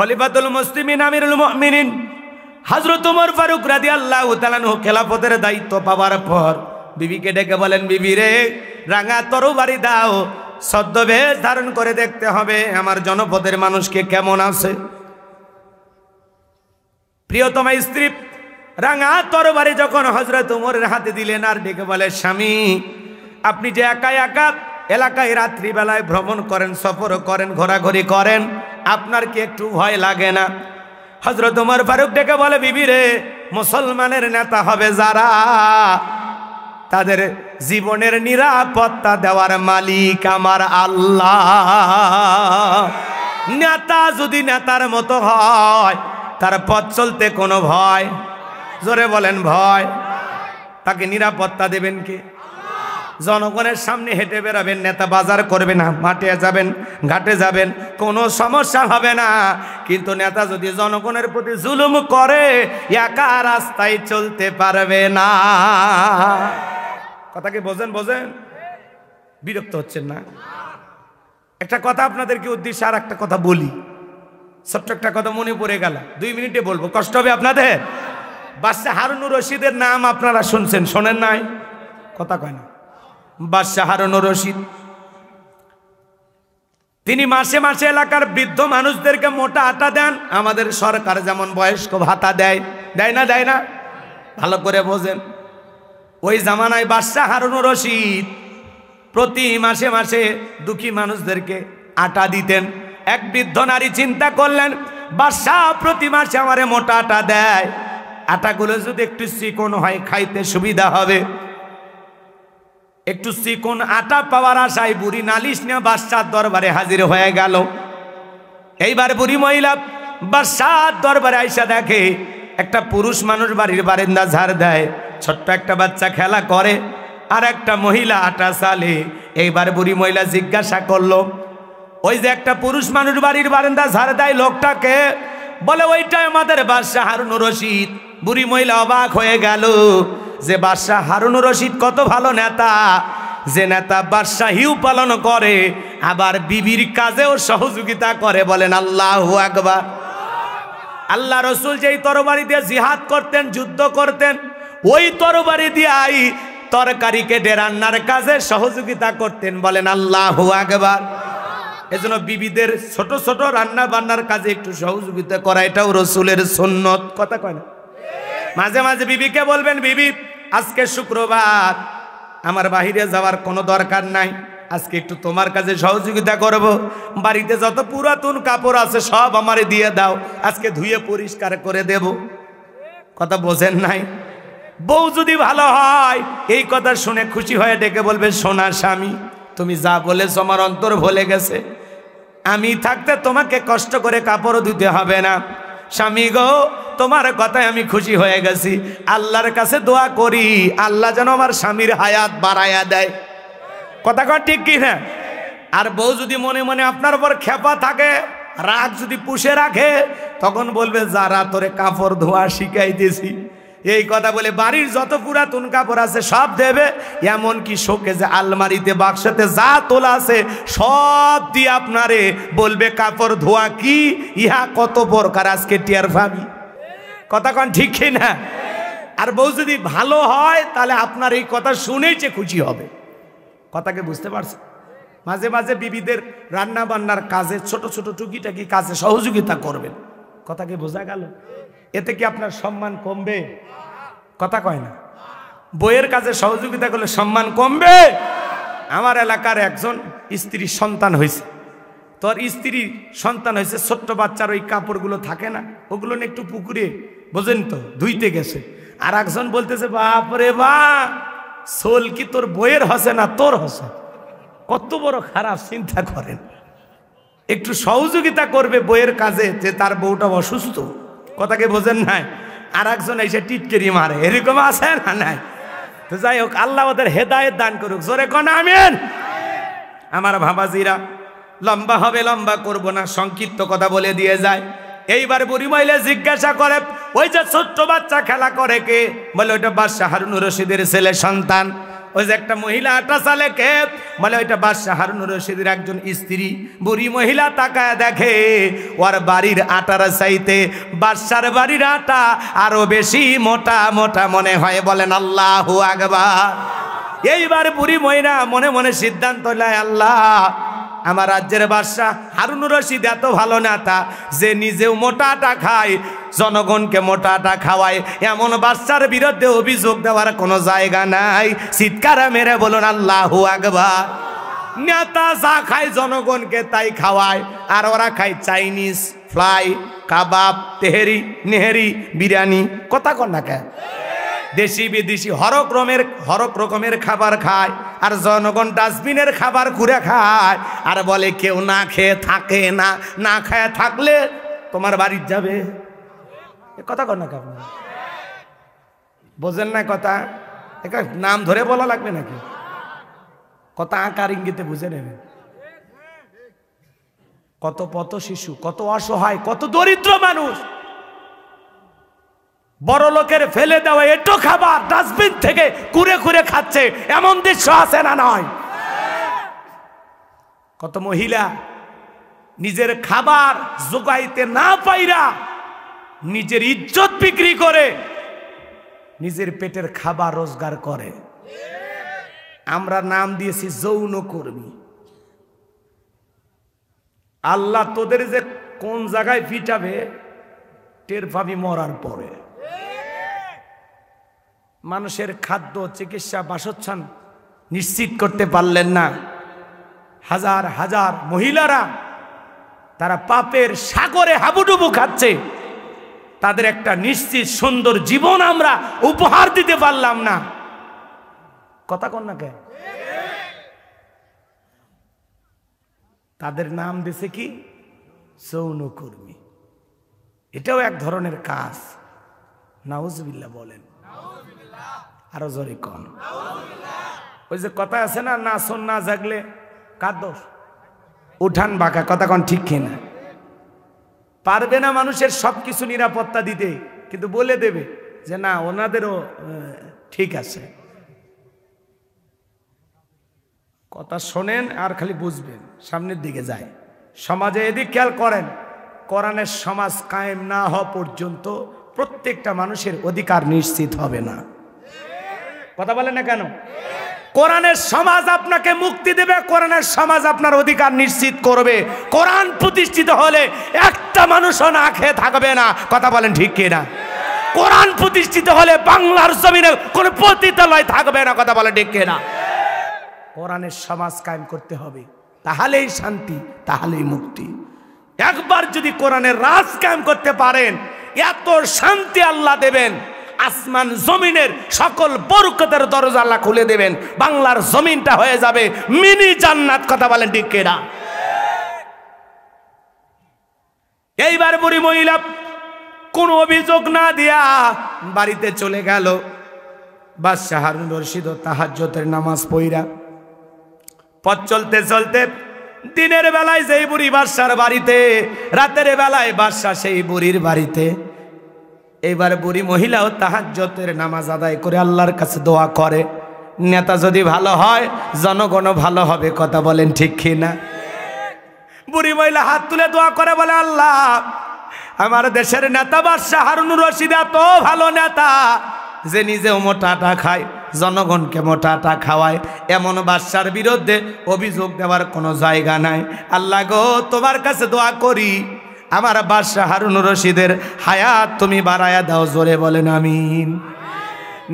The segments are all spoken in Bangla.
খলিফাতুল মুসলিমিন আমিরুল মুমিনিন হযরত ওমর ফারুক রাদিয়াল্লাহু তাআলা আনহু খেলাফতের দায়িত্ব পাওয়ার পর বিবিকে ডেকে বলেন, বিবি রে, রাঙা তরবারি দাও, ছদ্মবেশ ধারণ করে দেখতে হবে আমার জনপদের মানুষকে কেমন আছে। প্রিয়তমা স্ত্রী রাঙা তরবারি যখন হযরত ওমরের হাতে দিলেন আর ডেকে বলে, স্বামী, আপনি যে একা একা এলাকায় রাত্রিবেলায় ভ্রমণ করেন, সফর করেন, ঘোরাঘুরি করেন, আপনার কি একটু ভয় লাগে না? হযরত ওমর ফারুক ডেকে বলে, বিবি রে, মুসলমানের নেতা হবে যারা, তাদের জীবনের নিরাপত্তা দেওয়ার মালিক আমার আল্লাহ। নেতা যদি নেতার মতো হয়, তার পথ চলতে কোনো ভয়, জোরে বলেন ভয়, তাকে নিরাপত্তা দেবেন কে? জনগণের সামনে হেঁটে বেরাবেন, নেতা বাজার করবে না, মাঠে যাবেন, ঘাটে যাবেন, কোনো সমস্যা হবে না। কিন্তু নেতা যদি জনগণের প্রতি জুলুম করে, একা রাস্তায় চলতে পারবে না। কথা কি বোঝেন? বোঝেন? বিরক্ত হচ্ছেন না? একটা কথা আপনাদেরকে উদ্দেশ্যে আর একটা কথা বলি, ছোট্ট একটা কথা মনে পড়ে গেল, 2 মিনিটে বলবো, কষ্ট হবে আপনাদের। বাদশাহ হারুনুর রশিদের নাম আপনারা শুনছেন, শোনেন নাই? কথা কয় না। বাদশাহ হারুনুর রশিদ তিনি মাসে মাসে এলাকার বৃদ্ধ মানুষদেরকে মোটা আটা দেন। আমাদের সরকার যেমন বয়স্ক ভাতা দেয়, দেয় না? দেয় না? ভালো করে বোঝেন। ওই জামানায় বাদশাহ হারুনুর রশিদ প্রতি মাসে মাসে দুঃখী মানুষদেরকে আটা দিতেন। এক বৃদ্ধ নারী চিন্তা করলেন, বাদশাহ প্রতি মাসে আমারে মোটা আটা দেয়, আটাগুলো যদি একটু চিকন হয় খাইতে সুবিধা হবে। একটু চিকন আটা পাওয়ার আশায় বুড়ি নালিশ নিয়ে বাদশার দরবারে হাজির হয়ে গেল। এইবার বুড়ি মহিলা বাদশার দরবারে আইসা দেখে একটা পুরুষ মানুষ বাড়ির বারান্দা ঝাড় দেয়, ছোট্ট একটা বাচ্চা খেলা করে, আর একটা মহিলা আটা চালে। এইবার বুড়ি মহিলা জিজ্ঞাসা করলো, ওই যে একটা পুরুষ মানুষ বাড়ির বারান্দা ঝাড় দেয়, লোকটাকে? বলে, ওইটাই আমাদের বাদশাহ হারুনুর রশিদ। বুড়ি মহিলা অবাক হয়ে গেল যে বাদশাহ হারুনুর রশিদ কত ভালো নেতা, যে নেতা বাদশাহীও পালন করে, আবার বিবির কাজেও সহযোগিতা করে। বলেন আল্লাহু আকবার। আল্লাহ রসুল যেই তরবারি দিয়ে জিহাদ করতেন, যুদ্ধ করতেন, ওই তরবারি দিয়ে তরকারি কেটে রান্নার কাজে সহযোগিতা করতেন। বলেন আল্লাহু আকবার। এজন্য বিবিদের ছোট ছোট রান্না বান্নার কাজে একটু সহযোগিতা করা, এটাও রসুলের সুন্নত। কথা কয় না? মাঝে মাঝে বিবিকে বলবেন, বিবি, আজকে শুক্রবার, আমার বাহিরে যাওয়ার কোনো দরকার নাই, আজকে একটু তোমার কাছে সহযোগিতা করব, বাড়িতে যত পুরাতন কাপড় আছে সব আমারে দিয়ে দাও, আজকে ধুয়ে পরিষ্কার করে দেব। কথা বোঝেন নাই? বউ যদি ভালো হয়, এই কথা শুনে খুশি হয়ে ডেকে বলবে, সোনা স্বামী, তুমি যা বলেছ আমার অন্তর ভুলে গেছে, আমি থাকতে তোমাকে কষ্ট করে কাপড় ধুতে হবে না। স্বামী গো, তোমার কথায় আমি খুশি হয়ে গেছি, আল্লাহর কাছে দোয়া করি আল্লাহ যেন আমার স্বামীর হায়াত বাড়ায়া দেয়। কথা কয় ঠিক কি না? আর বউ যদি মনে মনে আপনার উপর খেপা থাকে, রাগ যদি পুষে রাখে, তখন বলবে, যারা তোরে কাপড় ধোয়া শিখাইতেছি, এই কথা বলে বাড়ির যত পুরাতন কাপড় আছে সব দেবে, এমনকি শোকেজে আলমারিতে বাক্সতে যা তোলা আছে সব দিয়ে আপনারে বলবে, কাপড় ধোয়া কি, ইহা কত প্রকার, আজকে টিয়ার ভাবি। কথা কন ঠিক না? আর বউ যদি ভালো হয়, তাহলে আপনার এই কথা শুনেই যে খুশি হবে। কথাকে বুঝতে পারছে? মাঝে মাঝে বিবিদের রান্না বান্নার কাজে, ছোট ছোট টুকিটাকি কাজে সহযোগিতা করবেন। কথাকে বোঝা গেল? এতে কি আপনার সম্মান কমবে? কথা কয় না? বইয়ের কাজে সহযোগিতা করলে সম্মান কমবে? আমার এলাকার একজন স্ত্রীর সন্তান হয়েছে, তোর স্ত্রী সন্তান হয়েছে, ছোট্ট বাচ্চার ওই কাপড়গুলো থাকে না, ওগুলো নিয়ে একটু পুকুরে, বোঝেন তো, ধুইতে গেছে। আর একজন বলতেছে, বাপরে বা, সোল কি তোর বইয়ের হসে না তোর হসে? কত বড় খারাপ, চিন্তা করেন। একটু সহযোগিতা করবে বইয়ের কাজে, যে তার বউটা অসুস্থ। কথাকে বোঝেন নাই? আর একজন এসে টিটকেরি মারে, এরকম আছে না? নাই? তো যাই হোক, আল্লাহ ওদের হেদায়েত দান করুক। জোরে কোন আমিন। আমার ভাবাজিরা, লম্বা হবে, লম্বা করব না, সংক্ষিপ্ত কথা বলে দিয়ে যায়। এইবার বুড়ি মহিলা জিজ্ঞাসা করে, ওই যে ছোট্ট বাচ্চা খেলা করে কে? বলে, ওইটা বাদশাহ হারুনুর রশিদের ছেলে সন্তান। ওই যে একটা মহিলা আটা চালে কে বলে ওইটা বাদশাহ হারুনুর রশিদের একজন স্ত্রী। বুড়ি মহিলা তাকায় দেখে ওর বাড়ির আটার চাইতে বাদশার বাড়ির আটা আরো বেশি মোটা মোটা মনে হয়। বলেন আল্লাহু আকবার। এইবার বুড়ি মহিলা মনে মনে সিদ্ধান্ত নেয়, আল্লাহ আমার রাজ্যের বাদশাহ হারুনুর রশিদ এত ভালো নেতা যে নিজেও মোটা আটা খায়, জনগণকে মোটা আটা খাওয়ায়, এমন বাদশার বিরুদ্ধে অভিযোগ দেওয়ার কোনো জায়গা নাই। চিৎকার মেরে বলুন আল্লাহু আকবার। নেতা যা খায় জনগণকে তাই খাওয়ায়, আর ওরা খায় চাইনিজ, ফ্রাই, কাবাব, তেহেরি, নেহেরি, বিরিয়ানি। কথা কন না কেন? দেশি বিদেশি হরক রকমের খাবার খায়, আর জনগণ ডাস্টবিনের খাবার ঘুরে খায়, আর বলে কেউ না খেয়ে থাকে না, না খেয়ে থাকলে তোমার বাড়ির যাবে। কথা কন না কেন? বোঝেন না কথা? একটা নাম ধরে বলা লাগবে নাকি? কথা আকার ইঙ্গিতে বুঝে নেবেন। কত পথ শিশু, কত অসহায়, কত দরিদ্র মানুষ বড় লোকের ফেলে দেওয়া এটো খাবার ডাস্টবিন থেকে কুড়ে কুড়ে খাচ্ছে, এমন দৃশ্য আছে না নয়? কত মহিলা নিজের খাবার জোগাইতে না পাইরা নিজের ইজ্জত বিক্রি করে নিজের পেটের খাবার রোজগার করে। আমরা নাম দিয়েছি যৌনকর্মী। আল্লাহ তোদের যে কোন জায়গায় পিটাবে টের পাবি মরার পরে। মানুষের খাদ্য, চিকিৎসা, বাসস্থান নিশ্চিত করতে পারলেন না। হাজার হাজার মহিলারা তারা পাপের সাগরে হাবুডুবু খাচ্ছে, তাদের একটা নিশ্চিত সুন্দর জীবন আমরা উপহার দিতে পারলাম না। কথা কন না কে? তাদের নাম দিছে কি? যৌনকর্মী। এটাও এক ধরনের কাজ। নাউজুবিল্লাহ বলেন, আরো জোরে কন। ওই যে কথা আছে না, না শোন না জাগলে কার দোষ? উঠান বাঁকা। কথা কন ঠিক কিনা? পারবে না মানুষের সবকিছু নিরাপত্তা দিতে, কিন্তু বলে দেবে যে না ওনাদেরও ঠিক আছে। কথা শোনেন আর খালি বুঝবেন, সামনের দিকে যায়। সমাজে এদিক খেয়াল করেন, কোরআনের সমাজ কায়েম না হওয়া পর্যন্ত প্রত্যেকটা মানুষের অধিকার নিশ্চিত হবে না। কথা বলেন না কেন? কোরআনের সমাজ আপনাকে মুক্তি দেবে, কোরআনের সমাজ আপনার অধিকার নিশ্চিত করবে। কোরআন প্রতিষ্ঠিত হলে একটা মানুষও না খেয়ে থাকবে না। কথা বলেন ঠিক কিনা? কোরআন প্রতিষ্ঠিত হলে বাংলার জমিনে কোনো পতিতালয় থাকবে না। কথা বলেন ঠিক কিনা? কোরআনের সমাজ কায়েম করতে হবে, তাহলেই শান্তি, তাহলেই মুক্তি। একবার যদি কোরআনের রাজ কায়েম করতে পারেন, এত শান্তি আল্লাহ দেবেন, আসমান জমিনের সকল বরকতের দরজা আল্লাহ খুলে দেবেন, বাংলার জমিনটা হয়ে যাবে মিনি জান্নাত। কথা বলেন ঠিক কিনা? এইবার বুড়ি মহিলা কোনো অভিযোগ না দিয়া বাড়িতে চলে গেল। বাদশাহ হারুনুর রশিদ তাহাজ্জুদের নামাজ পড়া পথ চলতে চলতে দিনের বেলায় সেই বুড়ি বাদশার বাড়িতে, রাতের বেলায় বাদশাহ সেই বুড়ির বাড়িতে। এইবার বুড়ি মহিলাও তাহাজ্জুদের নামাজ আদায় করে আল্লাহর কাছে দোয়া করে, নেতা যদি ভালো হয় জনগণও ভালো হবে। কথা বলেন ঠিক কিনা? বুড়ি মহিলা হাত তুলে দোয়া করে, বলে আল্লাহ আমার দেশের নেতা বাদশাহ হারুনুর রশিদ এত ভালো নেতা যে নিজেও মোটা আটা খায়, জনগণকে মোটা আটা খাওয়ায়, এমন বাদশার বিরুদ্ধে অভিযোগ দেওয়ার কোনো জায়গা নাই। আল্লাহ গো তোমার কাছে দোয়া করি, আমার বাদশাহ হারুনুর রশিদের হায়াত তুমি বাড়ায়া দাও। জোরে বলেন আমিন।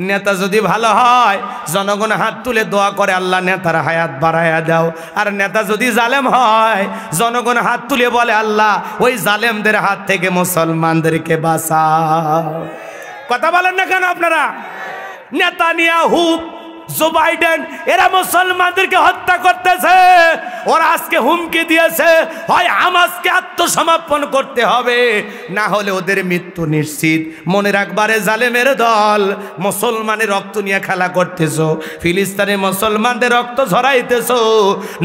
নেতা যদি ভালো হয় জনগণ হাত তুলে দোয়া করে, আল্লাহ নেতার হায়াত বাড়ায়া দাও। আর নেতা যদি জালেম হয় জনগণ হাত তুলে বলে, আল্লাহ ওই জালেমদের হাত থেকে মুসলমানদেরকে বাঁচাও। কথা বলেন না কেন আপনারা? নেতানিয়াহু, জো বাইডেন এরা মুসলমানদেরকে হত্যা করতেছে। ওরা আজকে হুমকি দিয়েছে, হয় হামাসকে আত্মসমর্পণ করতে হবে, না হলে ওদের মৃত্যু নিশ্চিত। মনে রাখবারে জালেমের দল, মুসলমানের রক্ত নিয়ে খেলা করতেছো, ফিলিস্তিনে মুসলমানদের রক্ত ঝরাইতেছো।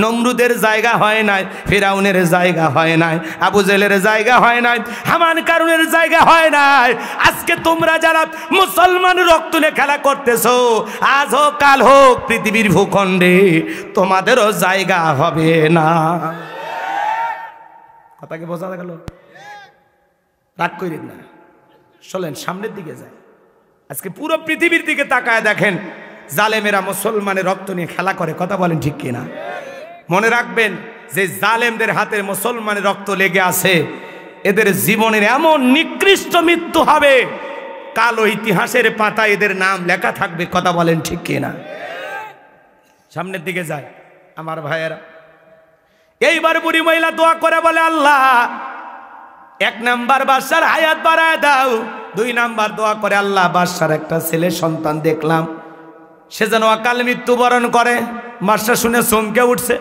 নমরুদের জায়গা হয় নাই, ফিরাউনের জায়গা হয় নাই, আবু জেলের জায়গা হয় নাই, হামান কারুনের জায়গা হয় নাই। আজকে তোমরা যারা মুসলমান রক্ত নিয়ে খেলা করতেছো, আজ হোক কাল হোক পৃথিবীর ভূখণ্ডে, তোমাদেরও জায়গা হবে না। কথা কি বোঝা গেল? রাগ করেন না, চলেন সামনের দিকে যায়। আজকে পুরো পৃথিবীর দিকে তাকায় দেখেন, জালেমেরা মুসলমানের রক্ত নিয়ে খেলা করে। কথা বলেন ঠিক কিনা? মনে রাখবেন যে জালেমদের হাতে মুসলমানের রক্ত লেগে আছে, এদের জীবনের এমন নিকৃষ্ট মৃত্যু হবে, কালো ইতিহাসের পাতায় এদের নাম লেখা থাকবে। কথা বলেন ঠিক কিনা? সামনের দিকে যায় আমার ভাইয়েরা। এইবার বুড়ি মহিলা দোয়া করে বলে, আল্লাহ 1 নাম্বার বাদশার হায়াত বাড়ায় দাও। 2 নাম্বার দোয়া করে, আল্লাহ বাদশার একটা ছেলে সন্তান দেখলাম, সে যেন অকাল মৃত্যুবরণ করে। বাদশা শুনে চমকে উঠছে।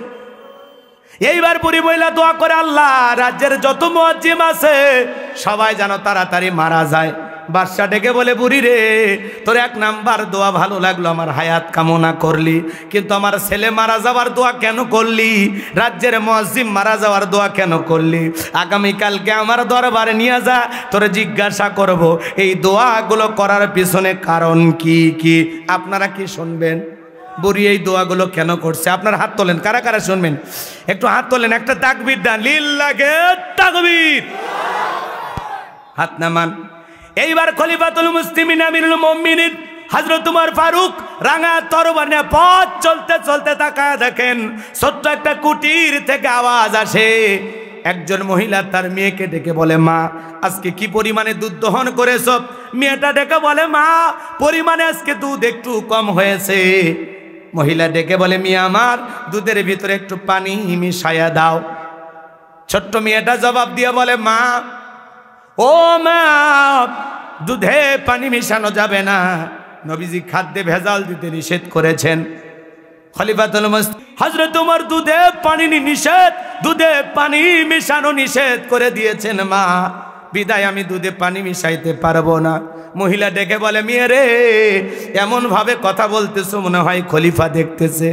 এইবার বুড়ি মহিলা দোয়া করে, আল্লাহ রাজ্যের যত মুয়াজ্জিম আছে সবাই যেন তাড়াতাড়ি মারা যায়। বাদশা ডেকে বলে, বুড়ি রে, তোর 1 নাম্বার দোয়া ভালো লাগলো, আমার হায়াত কামনা করলি, কিন্তু আমার ছেলে মারা যাওয়ার দোয়া কেন করলি? রাজ্যের মুয়াজ্জিম মারা যাওয়ার দোয়া কেন করলি? আগামীকালকে আমার দরবারে নিয়ে যা, তোরে জিজ্ঞাসা করব এই দোয়াগুলো করার পিছনে কারণ কি কি। আপনারা কি শুনবেন? বুড়ি এই দোয়াগুলো কেন করছে? আপনার হাত তোলেন, কারা কারা শুনবেন? একটু হাত তোলেন, একটা তাকবীর দেন, লিল্লাহে তাকবীর। হাত নামান। এইবার খলিফাতুল মুসলিমিন আমিরুল মুমিনিন হযরত ওমর ফারুক রাঙা তরবারি নিয়ে পথ চলতে চলতে তাকায় দেখেন, ছোট্ট একটা কুটির থেকে আওয়াজ আসে। একজন মহিলা তার মেয়েকে ডেকে বলে, মা আজকে কি পরিমাণে দুধ দহন করেছ? মেয়েটা ডেকে বলে, মা পরিমাণে আজকে দুধ একটু কম হয়েছে। মহিলা ডেকে বলে, মিয়া আমার দুধের ভিতরে একটু পানি মিশাইয়া দাও। ছোট্ট মেয়েটা জবাব দিয়ে বলে, মা ও মা, দুধে পানি মিশানো যাবে না, নবীজি খাদ্যে ভেজাল দিতে নিষেধ করেছেন। খলিফাতুল মুসলিমিন হযরত ওমর দুধে পানি নিষেধ, দুধে পানি মিশানো নিষেধ করে দিয়েছেন মা, বিদায় আমি দুধে পানি মিশাইতে পারবো না। মহিলা ডেকে বলে, মেয়ে রে, এমন ভাবে কথা বলতেছো মনে হয় খলিফা দেখতেছে।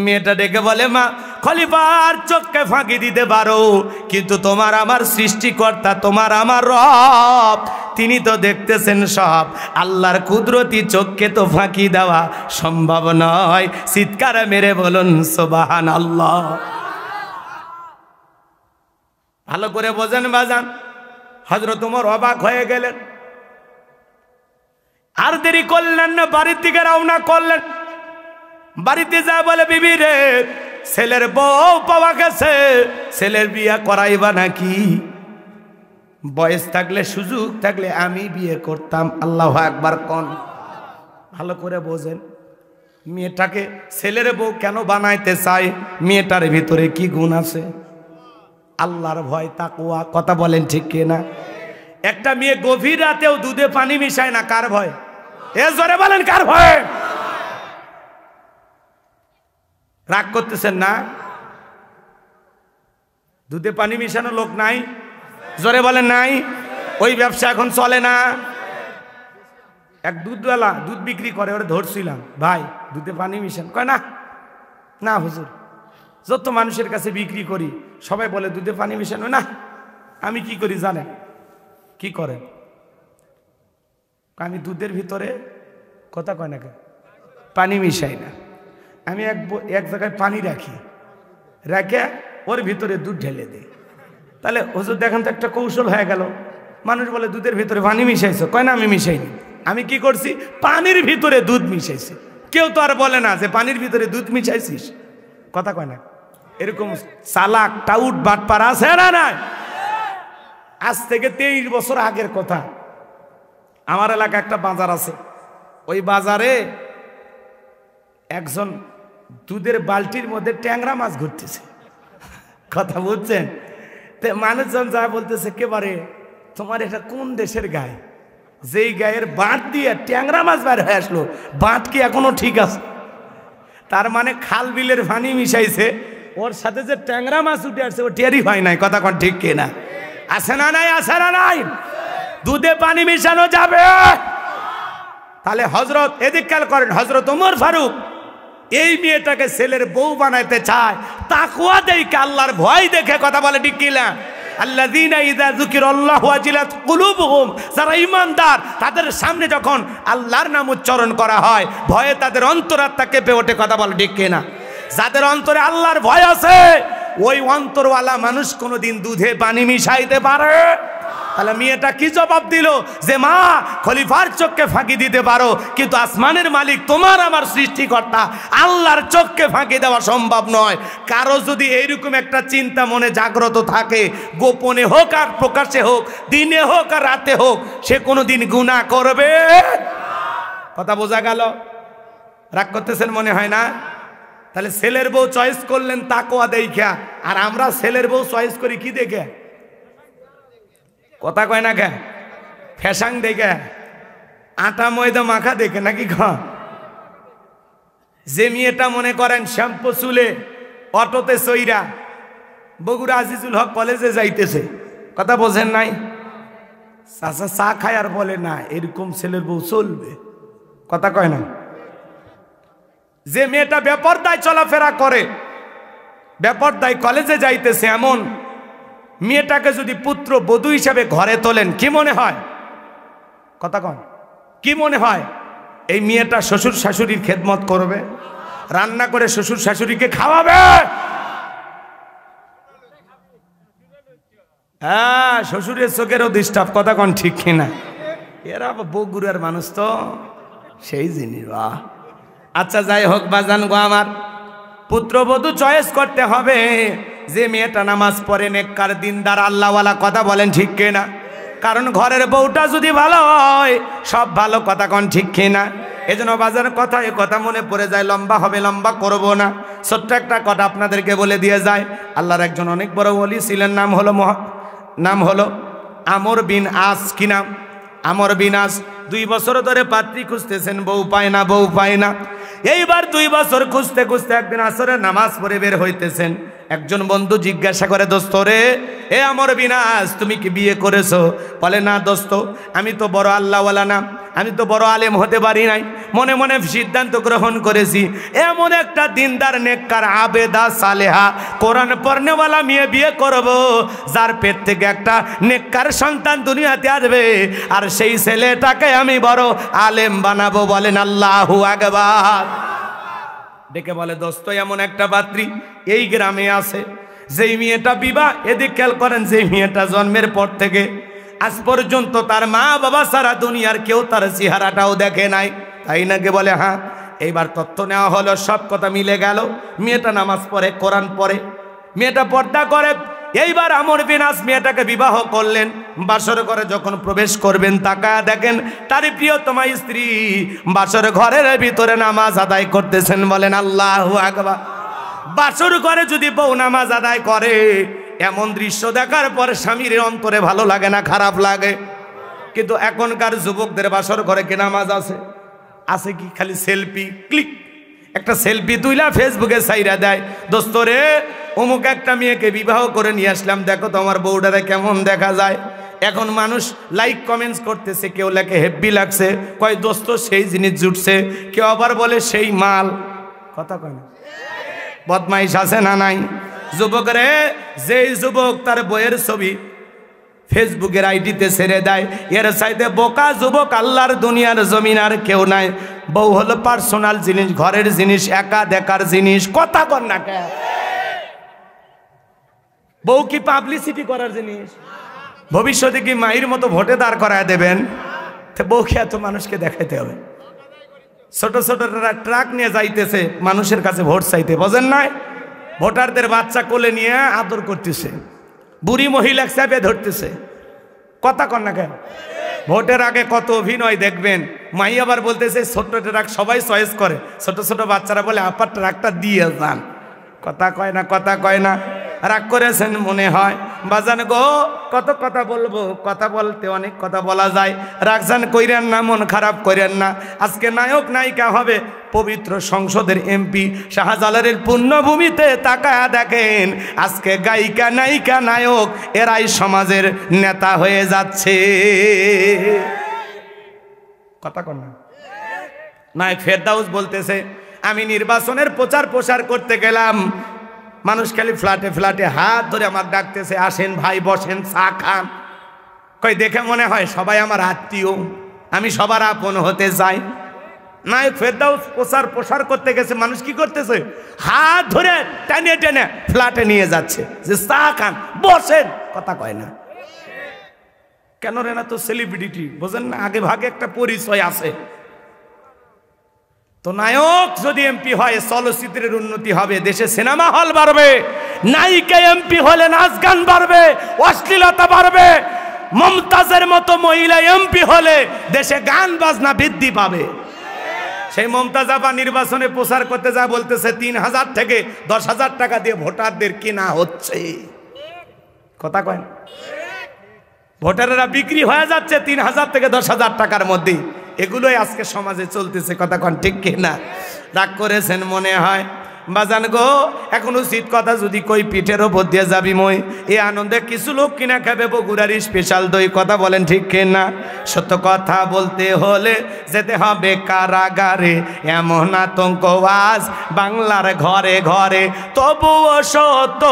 মেয়েটা ডেকে বলে, মা খলিফার চোখকে ফাঁকি দিতে পারো, কিন্তু তোমার আমার সৃষ্টিকর্তা, তোমার আমার রব, তিনি তো দেখতেছেন সব। আল্লাহর কুদরতি চোখকে তো ফাঁকি দেওয়া সম্ভব নয়। চিৎকার মেরে বলুন সুবহানাল্লাহ। ভালো করে বোঝেন বাজান। হযরত ওমর অবাক হয়ে গেলেন, আর দেরি করলেন না, বাড়ির দিকে রওনা করলেন। বাড়িতে যা বলে, বিবি রে, ছেলের বউ পাওয়া গেছে, ছেলের বিয়ে করাইবা নাকি? বয়স থাকলে, সুযোগ থাকলে আমি বিয়ে করতাম। আল্লাহু আকবার কোন। ভালো করে বোঝেন, মেয়েটাকে ছেলের বউ কেন বানাইতে চায়? মেয়েটার ভিতরে কি গুণ আছে? আল্লাহর ভয়, তাকওয়া। কথা বলেন ঠিক কিনা? একটা মেয়ে গভীর রাতেও দুধে পানি মিশায় না, কার ভয়? এ জোরে বলেন, কার ভয়? রাগ করতেছেন না? দুধে পানি মিশানো লোক নাই? জোরে বলেন নাই? ওই ব্যবসা এখন চলে না? এক দুধওয়ালা দুধ বিক্রি করে, ওরা ধরছিলাম, ভাই দুধে পানি মিশান। কয় না, না হুজুর, যত মানুষের কাছে বিক্রি করি সবাই বলে দুধে পানি মিশানো। না, আমি কি করি জানেন? কি করে? আমি দুধের ভিতরে, কথা কয় না কেন, পানি মিশাই না। আমি এক জায়গায় পানি রাখি, রেখে ওর ভিতরে দুধ ঢেলে দিই। তাহলে হুজুর দেখেন তো একটা কৌশল হয়ে গেল। মানুষ বলে দুধের ভিতরে পানি মিশাইছো, কয় না আমি মিশাইনি। আমি কি করছি? পানির ভিতরে দুধ মিশাইছি। কেউ তো আর বলে না যে পানির ভিতরে দুধ মিশাইছিস। কথা কয় না? এরকম চালাক টাউট বাটপার আছে না নাই? আজ থেকে 23 বছর আগের কথা। আমার এলাকা একটা বাজার আছে, ওই বাজারে একজন দুধের বালতির মধ্যে ট্যাংরা মাছ ঘুরতেছে। কথা বুঝছেন? মানুষজন যা বলতেছে, একেবারে তোমার এটা কোন দেশের গায়ে, যেই গায়ের বাঁট দিয়ে ট্যাংরা মাছ বের হয়ে আসলো? বাঁট কি এখনো ঠিক আছে? তার মানে খাল বিলের পানি মিশাইছে, ওর সাথে যে ট্যাংরা মাছ উঠে আসছে ও টেরি হয় নাই। কথা কোন ঠিক কিনা? আছে না নাই? আছে না নাই? দুধে পানি মিশানো যাবে? তাহলে হযরত, এদিক খেয়াল করেন, হযরত ওমর ফারুক এই মেয়েটাকে ছেলের বউ বানাইতে চায়, তাকওয়া দেখে, আল্লাহর ভয় দেখে। কথা বলে ঠিক কিনা? আল্লাযীনা ইযা যুকিরাল্লাহু ওয়াজিলাত কুলুবুহুম, যারা ঈমানদার তাদের সামনে যখন আল্লাহর নাম উচ্চারণ করা হয় ভয়ে তাদের অন্তরাত্মা কেঁপে ওঠে। কথা বল ঠিক কিনা? যাদের অন্তরে আল্লাহর ভয় আছে ওই অন্তরওয়ালা মানুষ কোনোদিন দুধে পানি মিশাইতে পারে? তাহলে মেয়েটা কি জবাব দিল যে মা খলিফার চোখকে ফাঁকি দিতে পারো কিন্তু আসমানের মালিক তোমার আমার সৃষ্টিকর্তা আল্লাহর চোখকে ফাঁকি দেওয়া সম্ভব নয়। কারো যদি এইরকম একটা চিন্তা মনে জাগ্রত থাকে, গোপনে হোক আর প্রকাশ্যে হোক, দিনে হোক আর রাতে হোক, সে কোনোদিন গুনাহ করবে। কথা বোঝা গেল? রাগ করতেছেন মনে হয় না? তাহলে ছেলের বউ চয়েস করলেন তাকওয়া দেইখা, আর আমরা ছেলের বউ চয়েস করি কি দেখে? কথা কয় না কে? ফ্যাশন দেখে, আটা ময়দা মাখা দেখে নাকি? যে মেয়েটা মনে করেন শ্যাম্পু চুলে অটোতে চইরা বগুড়া আজিজুল হক কলেজে যাইতেছে, কথা বোঝেন নাই? চাচা চা খায় আর বলে না এরকম ছেলের বউ চলবে, কথা কয় না? যে মেয়েটা বেপরদায় চলাফেরা করে, বেপরদায় কলেজে যাইতেছে, এমন মেয়েটাকে যদি পুত্র বধূ হিসাবে ঘরে তোলেন কি মনে হয়? কথা কন, কি মনে হয়? এই মেয়েটা শ্বশুর শাশুড়ির খেদমত করবে, রান্না করে শ্বশুর শাশুড়িকে খাওয়াবে। হ্যাঁ, শ্বশুরের চোখেরও ডিস্টার্ব, কথা কন ঠিক কিনা? এরা বগুড়ার মানুষ তো সেই জিনিস। আচ্ছা যাই হোক বাজান গো আমার, পুত্রবধূ চয়েস করতে হবে যে মেয়েটা নামাজ পড়ে, নেককার, দিনদার, আল্লাহওয়ালা, কথা বলেন ঠিক কিনা? কারণ ঘরের বউটা যদি ভালো হয় সব ভালো, কথা কন ঠিক কিনা? এজন্য বাজার কথা, এ কথা মনে পড়ে যায়, লম্বা হবে, লম্বা করব না। ছোট্ট একটা কথা আপনাদেরকে বলে দিয়ে যায়। আল্লাহর একজন অনেক বড় ওলি ছিলেন, নাম হলো আমর বিন আস। কি নাম? আমর বিন আস। 2 বছর ধরে পাত্রী খুঁজতেছেন, বউ পায় না, বউ পায় না। এইবার 2 বছর খুঁজতে খুঁজতে একদিন আসরে নামাজ পড়ে বের হইতেছেন। একজন বন্ধু জিজ্ঞাসা করে, দোস্ত রে, এ আমর বিন আস, তুমি কি বিয়ে করেছো? বলে না দোস্ত, আমি তো বড় আল্লাহওয়ালা না, আমি তো বড় আলেম হতে পারি নাই, মনে মনে সিদ্ধান্ত গ্রহণ করেছি এমন একটা দিনদার, নেককার, আবেদা, সালেহা, কোরআন পড়নেওয়ালা মেয়ে বিয়ে করব, যার পেট থেকে একটা নেককার সন্তান দুনিয়াতে আসবে, আর সেই ছেলেটাকে আমি বড় আলেম বানাবো। বলেন আল্লাহু আকবার। ডেকে বলে, দোস্ত এমন একটা পাত্রী এই গ্রামে আছে, যেই মেয়েটা বিবাহ, এদিক খেয়াল করেন, যেই মেয়েটা জন্মের পর থেকে আজ পর্যন্ত তার মা বাবা সারা দুনিয়ার কেউ তার চেহারাটাও দেখে নাই, তাই নাকি? বলে হ্যাঁ। এইবার তথ্য নেওয়া হলো, সব কথা মিলে গেল। মেয়েটা নামাজ পড়ে, কোরআন পড়ে, মেয়েটা পর্দা করে। এইবার আমর বিন আস মেয়েটাকে বিবাহ করলেন। বাসর ঘরে যখন প্রবেশ করবেন, তাকায়া দেখেন তার প্রিয়তমা স্ত্রী বাসর ঘরের ভিতরে নামাজ আদায় করতেছেন। বলেন আল্লাহু আকবার। বাসর ঘরে যদি বউ নামাজ আদায় করে, এমন দৃশ্য দেখার পরে স্বামীর অন্তরে ভালো লাগে না, খারাপ লাগে? কিন্তু এখনকার যুবকদের বাসর ঘরে কি নামাজ আছে? আছে কি? খালি সেলফি, ক্লিক, একটা সেলফি তুইলা ফেসবুকে ছাইরা দেয়, দোস্ত রে অমুক একটা মেয়েকে বিবাহ করে নিয়ে আসলাম, দেখো তো আমার বউটারে কেমন দেখা যায়। এখন মানুষ লাইক কমেন্টস করতেছে, কেউ লেখে হেব্বি লাগছে, কয় দোস্ত সেই জিনিস জুটছে, কেউ আবার বলে সেই মাল। কথা কয় না? বদমাইশ আছে না নাই? যুবক রে, যেই যুবক তার বইয়ের ছবি ফেসবুকের আইডিতে ছেড়ে দেয়, এর চাইতে বোকা যুবক আল্লাহর দুনিয়ার জমিন আর কেউ নাই। বউ হলো পার্সোনাল জিনিস, ঘরের জিনিস, একা দেখার জিনিস। কথা কর না কে? বউ কি পাবলিসিটি করার জিনিস? ভবিষ্যতে কি মায়ের মতো ভোটে দাঁড় করায় দেবেন? বউকে এত মানুষকে দেখাইতে হবে? ছোট ছোট ট্রাক নিয়ে যাইতেছে মানুষের কাছে ভোট চাইতে, বোঝেন নাই? ভোটারদের বাচ্চা কোলে নিয়ে আদর করতেছে, বুড়ি মহিলা চাপে ধরতেছে। কথা কন না কেন? ভোটের আগে কত অভিনয় দেখবেন। মাই আবার বলতেছে ছোট্ট ট্রাক সবাই চয়েস করে, ছোট ছোট বাচ্চারা বলে আপার ট্রাকটা দিয়ে যান। কথা কয় না? কথা কয় না? রাগ করেছেন মনে হয়। বাজান গো, কত কথা বলবো, কথা বলতে অনেক কথা বলা যায়। রাগজান কইরেন না, মন খারাপ কইরেন না। আজকে নায়ক নায়িকা হবে পবিত্র সংসদের এমপি শাহজালালের পুণ্যভূমিতে তাকায়া দেখেন, আজকে গায়িকা, নায়িকা, নায়ক এরাই সমাজের নেতা হয়ে যাচ্ছে। কথা কন না? নায়ক ফেরদাউস বলতেছে, আমি নির্বাচনের প্রচার প্রসার করতে গেলাম, মানুষ খালি ফ্ল্যাটে ফ্ল্যাটে হাত ধরে আমার ডাকতেছে, আসেন ভাই বসেন চা খান। কই দেখে মনে হয় সবাই আমার আত্মীয়, আমি সবার আপন হতে চাই। নায়ক ফেরদাউস প্রসার করতে গেছে, মানুষ কি করতেছে, হাত ধরে টেনে টেনে ফ্ল্যাটে নিয়ে যাচ্ছে যে চা খান বসেন, কথা কয় না কেন রে? না তো সেলিব্রিটি, বোঝেন না, আগে ভাগে একটা পরিচয় আছে। তো নায়ক যদি এমপি হয় চলচ্চিত্রের উন্নতি হবে, দেশে সিনেমা হল বাড়বে, নায়িকা এমপি হলে নাচ গান বাড়বে, অশ্লীলতা বাড়বে। মমতাজের মতো মহিলা এমপি হলে দেশে গান বাজনা বৃদ্ধি পাবে। সেই মমতাজ আপা নির্বাচনে প্রচার করতে যা বলতেছে ৩,০০০ থেকে ১০,০০০ টাকা দিয়ে ভোটারদের কেনা হচ্ছে, কথা কয়, ভোটারেরা বিক্রি হয়ে যাচ্ছে ৩,০০০ থেকে ১০,০০০ টাকার মধ্যে। এগুলোই আজকে সমাজে চলতেছে, কথা কন ঠিক কিনা? রাগ করেছেন মনে হয় বাজান গো, এখন উচিত কথা যদি কই পিঠের ওপর দিয়ে যাবি মই, এই আনন্দে কিছু লোক কিনা খাবে বগুড়ার স্পেশাল দই, কথা বলেন ঠিক কিনা? সত্য কথা বলতে হলে যেতে হবে কারাগারে, এমন আতঙ্ক আজ বাংলার ঘরে ঘরে। তবুও সত্য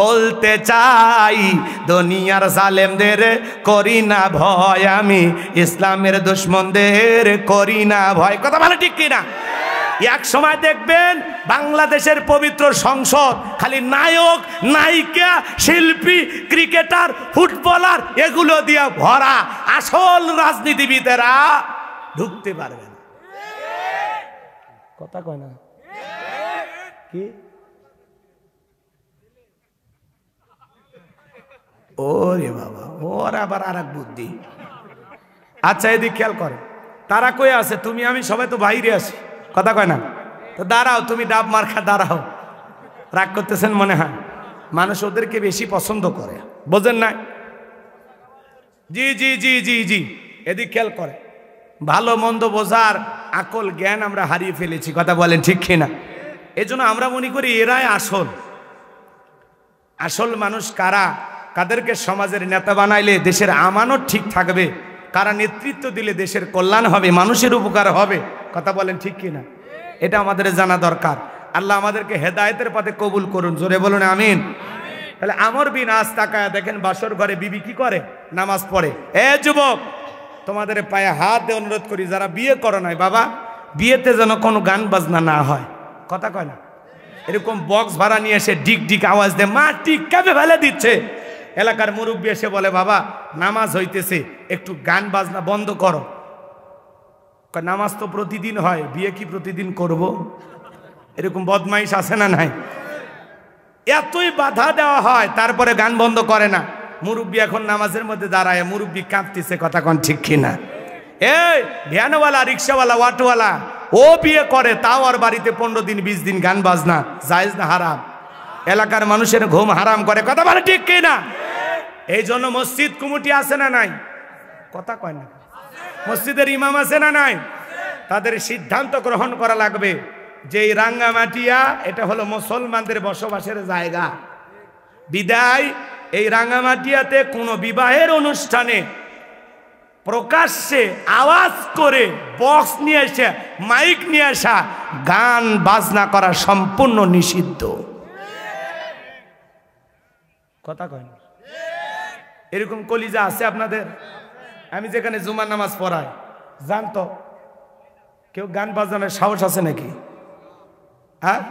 বলতে চাই, দুনিয়ার জালেমদের করি না ভয়, আমি ইসলামের দুশ্মনদের করি না ভয়, কথা বলে ঠিক কিনা? এক সময় দেখবেন বাংলাদেশের পবিত্র সংসদ খালি নায়ক নায়িকা শিল্পী ক্রিকেটার ফুটবলার এগুলো দিয়ে ভরা, আসল রাজনীতিবিদেরা ঢুকতে পারবে না, কথা কয় না কি? ওরে বাবা, ওর আবার আর এক বুদ্ধি। আচ্ছা এদিক খেয়াল করে, তারা কই আছে, তুমি আমি সবাই তো বাইরে আছি, কথা কয় না? তো দাঁড়াও, তুমি ডাব মার্কা দাঁড়াও। রাগ করতেছেন মনে হয়, মানুষ ওদেরকে বেশি পছন্দ করে, বোঝেন না? জি জি জি জি জি, এদিক খেয়াল করে, ভালো মন্দ বোঝার আকল জ্ঞান আমরা হারিয়ে ফেলেছি, কথা বলেন ঠিক কিনা? এজন্য আমরা মনে করি এরাই আসল। আসল মানুষ কারা? কাদেরকে সমাজের নেতা বানাইলে দেশের আমানত ঠিক থাকবে, কারা নেতৃত্ব দিলে দেশের কল্যাণ হবে, মানুষের উপকার হবে, কথা বলেন ঠিক কিনা? এটা আমাদের জানা দরকার। আল্লাহ আমাদেরকে হেদায়েতের পথে কবুল করুন, জোরে বলুন আমিন। তাহলে আমর বিন আস তাকায় দেখেন বাসর ঘরে বিবি কি করে, নামাজ পড়ে। এ যুবক, তোমাদের পায়ে হাত দিয়ে অনুরোধ করি, যারা বিয়ে করো নাই বাবা, বিয়েতে যেন কোনো গান বাজনা না হয়, কথা কয় না? এরকম বক্স ভাড়া নিয়ে এসে ডিক ডিক আওয়াজ দেয়, মা টিক কাবে ফেলে দিচ্ছে। এলাকার মুরব্বী এসে বলে, বাবা নামাজ হইতেছে, একটু গান বাজনা বন্ধ করো। নামাজ তো প্রতিদিন হয়, বিয়ে কি প্রতিদিন করব? এরকম বদমাইশ আছে না নাই? এতই বাধা দেওয়া হয়, তারপরে গান বন্ধ করে না। মুরব্বী এখন নামাজের মধ্যে দাঁড়ায়, মুরব্বী কাঁদতেছে, কথা কন ঠিক কিনা? এই ভ্যানওয়ালা, রিক্সাওয়ালা, অটোওয়ালা ও বিয়ে করে, তাও আর বাড়িতে 15 দিন 20 দিন গান বাজনা জায়েজ না হারাম? এলাকার মানুষের ঘুম হারাম করে, কথা বলে ঠিক কিনা? এই জন্য মসজিদ কমিটি আছে না নাই, কথা কয় না? মসজিদের ইমাম আছে না নাই? তাদের সিদ্ধান্ত গ্রহণ করা লাগবে যে এই রাঙ্গামাটিয়া এটা হলো মুসলমানদের বসবাসের জায়গা, বিদায় এই রাঙ্গামাটিয়াতে কোনো বিবাহের অনুষ্ঠানে প্রকাশ্যে আওয়াজ করে বক্স নিয়ে এসে মাইক নিয়ে আসা গান বাজনা করা সম্পূর্ণ নিষিদ্ধ, কথা কয় না? এরকম কলিজা আছে আপনাদের? আমি যেখানে জুমার নামাজ পড়াই, জানতো কেউ গান বাজানোর সাহস আছে নাকি? হ্যাঁ,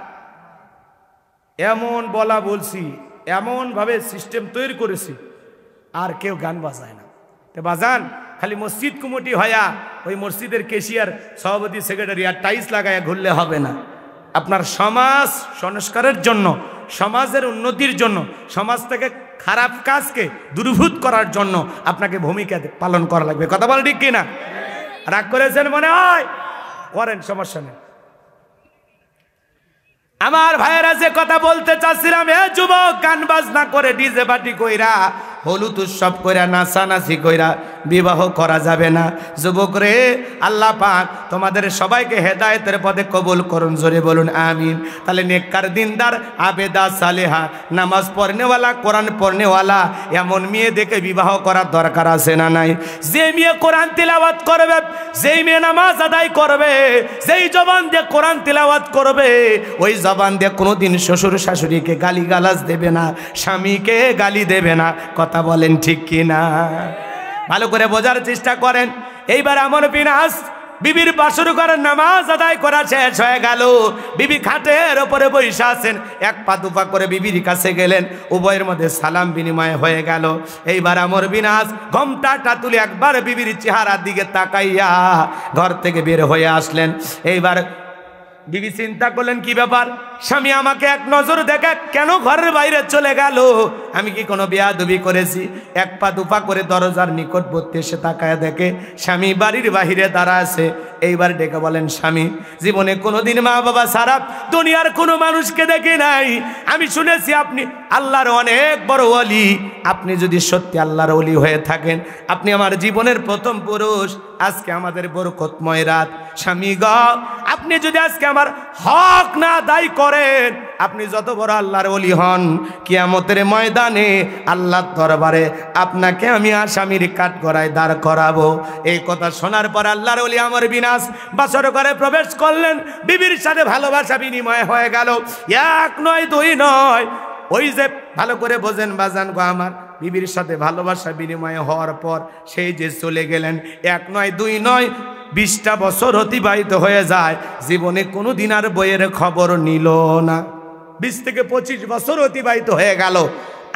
এমন বলা বলছি, এমন ভাবে সিস্টেম তৈরি করেছি, আর কেউ গান বাজায় না। তো বাজান খালি মসজিদ কমিটি হয়া ওই মসজিদের কেশিয়ার সভাপতি সেক্রেটারি আর টাইলস লাগায় ঘুরলে হবে না। আপনার সমাজ সংস্কারের জন্য, সমাজের উন্নতির জন্য, সমাজ থেকে খারাপ কাজকে দূরীভূত করার জন্য আপনাকে ভূমিকা পালন করা লাগবে, কথা বল ঠিক কিনা? রাগ করেছেন মনে হয়, করেন, সমস্যা নেই। আমার ভাইয়েরা যে কথা বলতে চাচ্ছিলাম, এ যুবক, গান বাজনা করে ডিজে পার্টি কইরা, হলুদ উৎসব কইরা, নাচানাচি কইরা বিবাহ করা যাবে না। যুবক রে, আল্লাহ পাক তোমাদের সবাইকে হেদায়েতের পথে কবুল করুন, জোরে বলুন আমিন। তাহলে নেককার, দিনদার, আবেদা, সালেহা, নামাজ পড়নেওয়ালা, কোরআন পড়নেওয়ালা এমন মেয়ে দেখে বিবাহ করার দরকার আছে না নাই? যে মেয়ে কোরআন তিলাওয়াত করবে, যেই মেয়ে নামাজ আদায় করবে, যেই জবান দিয়ে কোরআন তিলাওয়াত করবে, ওই জবান দিয়ে কোনোদিন শ্বশুর শাশুড়িকে গালিগালাজ দেবে না, স্বামীকে গালি দেবে না। কথা বলেন ঠিক কি না? ভালো করে বোঝার চেষ্টা করেন। এইবার আমর বিনাশ, বিবির বাসর ঘরের নামাজ আদায় করা শেষ হয়ে গেল। বিবি খাটের ওপরে বসে আছেন, এক পা দুপা করে বিবির কাছে গেলেন, উভয়ের মধ্যে সালাম বিনিময় হয়ে গেল। এইবার আমর বিনাশ ঘোমটাটা তুলে একবার বিবির চেহারার দিকে তাকাইয়া ঘর থেকে বের হয়ে আসলেন। এইবার বিবি চিন্তা করলেন, কি ব্যাপার, স্বামী আমাকে এক নজর দেখে কেন ঘরের বাইরে চলে গেল? আমি কি কোনো বেয়াদবি করেছি? এক পা দুপা করে দরজার নিকটবর্তী এসে তাকায় দেখে স্বামী বাড়ির বাহিরে দাঁড়া আছে। এইবার ডেকে বলেন, স্বামী, জীবনে কোনোদিন মা বাবা ছাড়া দুনিয়ার কোনো মানুষকে দেখি নাই। আমি শুনেছি আপনি আল্লাহর অনেক বড় ওলি। আপনি যদি সত্যি আল্লাহর ওলি হয়ে থাকেন, আপনি আমার জীবনের প্রথম পুরুষ। আজকে আমাদের বরকতময় রাত। স্বামী গ, আপনি যদি আজকে আমার হক না আদায় করেন, আপনি যত বড় আল্লাহর ওলি হন, কিয়ামতের ময়দানে আল্লাহর দরবারে আপনাকে আমি আসামির কাঠগড়ায় দাঁড় করাবো। এই কথা শোনার পর আল্লাহর ওলি আমর বিনাশ বাসর ঘরে প্রবেশ করলেন। বিবির সাথে ভালোবাসা বিনিময় হয়ে গেল। এক নয়, দুই নয়, ওই যে ভালো করে বোঝেন বাজান গো আমার, বিবির সাথে ভালোবাসা বিনিময় হওয়ার পর সেই যে চলে গেলেন, এক নয়, দুই নয়, 20টা বছর অতিবাহিত হয়ে যায়। জীবনে কোনো দিন আর বইয়ের খবর নিল না। 20 থেকে 25 বছর অতিবাহিত হয়ে গেল,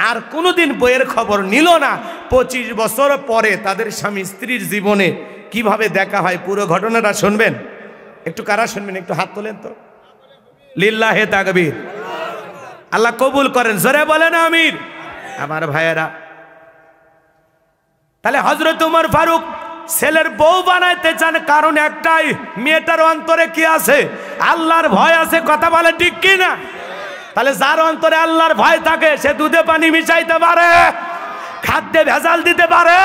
আর কোনোদিন বইয়ের খবর নিল না। 25 বছর পরে তাদের স্বামী স্ত্রীর জীবনে কিভাবে দেখা হয়, পুরো ঘটনাটা শুনবেন। একটু কারা শুনবেন, একটু হাত তোলেন তো। লিল্লাহে তাকবীর। আল্লাহ কবুল করেন, জোরে বলেন আমিন। আমার ভাইয়েরা, তাহলে হযরত ওমর ফারুক ছেলের বউ বানাইতে চান, কারণ একটাই, মেয়েটার অন্তরে কি আছে? আল্লাহর ভয় আছে। কথা বলে ঠিক কি না? তাহলে যার অন্তরে আল্লাহর ভয় থাকে, সে দুধে পানি মিশাইতে পারে, খাদ্যে ভেজাল দিতে পারে।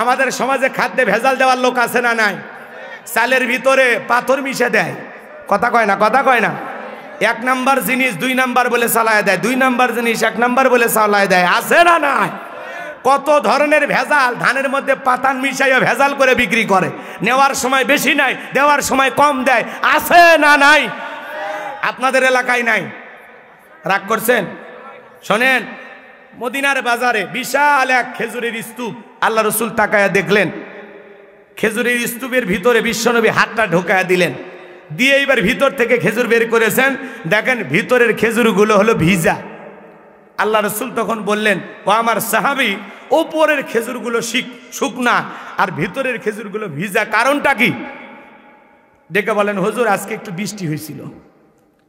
আমাদের সমাজে খাদ্যে ভেজাল দেওয়ার লোক আছে না নাই? চালের ভিতরে পাথর মিশে দেয়। কথা কয় না? কথা কয় না? 1 নাম্বার জিনিস 2 নাম্বার বলে চালায় দেয়, 2 নাম্বার জিনিস 1 নাম্বার বলে চালায় দেয়। আছে না নাই? কত ধরনের ভেজাল, ধানের মধ্যে পাতান মিশাইয়া ভেজাল করে বিক্রি করে। নেওয়ার সময় বেশি নাই, দেওয়ার সময় কম দেয়। আছে না নাই? আপনাদের এলাকায় নাই? রাগ করছেন? শোনেন, মদিনার বাজারে বিশাল এক খেজুরের স্তূপ। আল্লাহ রসুল তাকায়া দেখলেন, খেজুরের স্তূপের ভিতরে বিশ্বনবী হাতটা ঢোকায়া দিলেন, দিয়ে এবার ভিতর থেকে খেজুর বের করেছেন। দেখেন ভিতরের খেজুরগুলো হলো ভিজা। আল্লাহ রসুল তখন বললেন, ও আমার সাহাবী, ওপরের খেজুরগুলো শুকনা আর ভিতরের খেজুরগুলো ভিজা, কারণটা কি? ডেকে বলেন, হুজুর আজকে একটু বৃষ্টি হয়েছিল।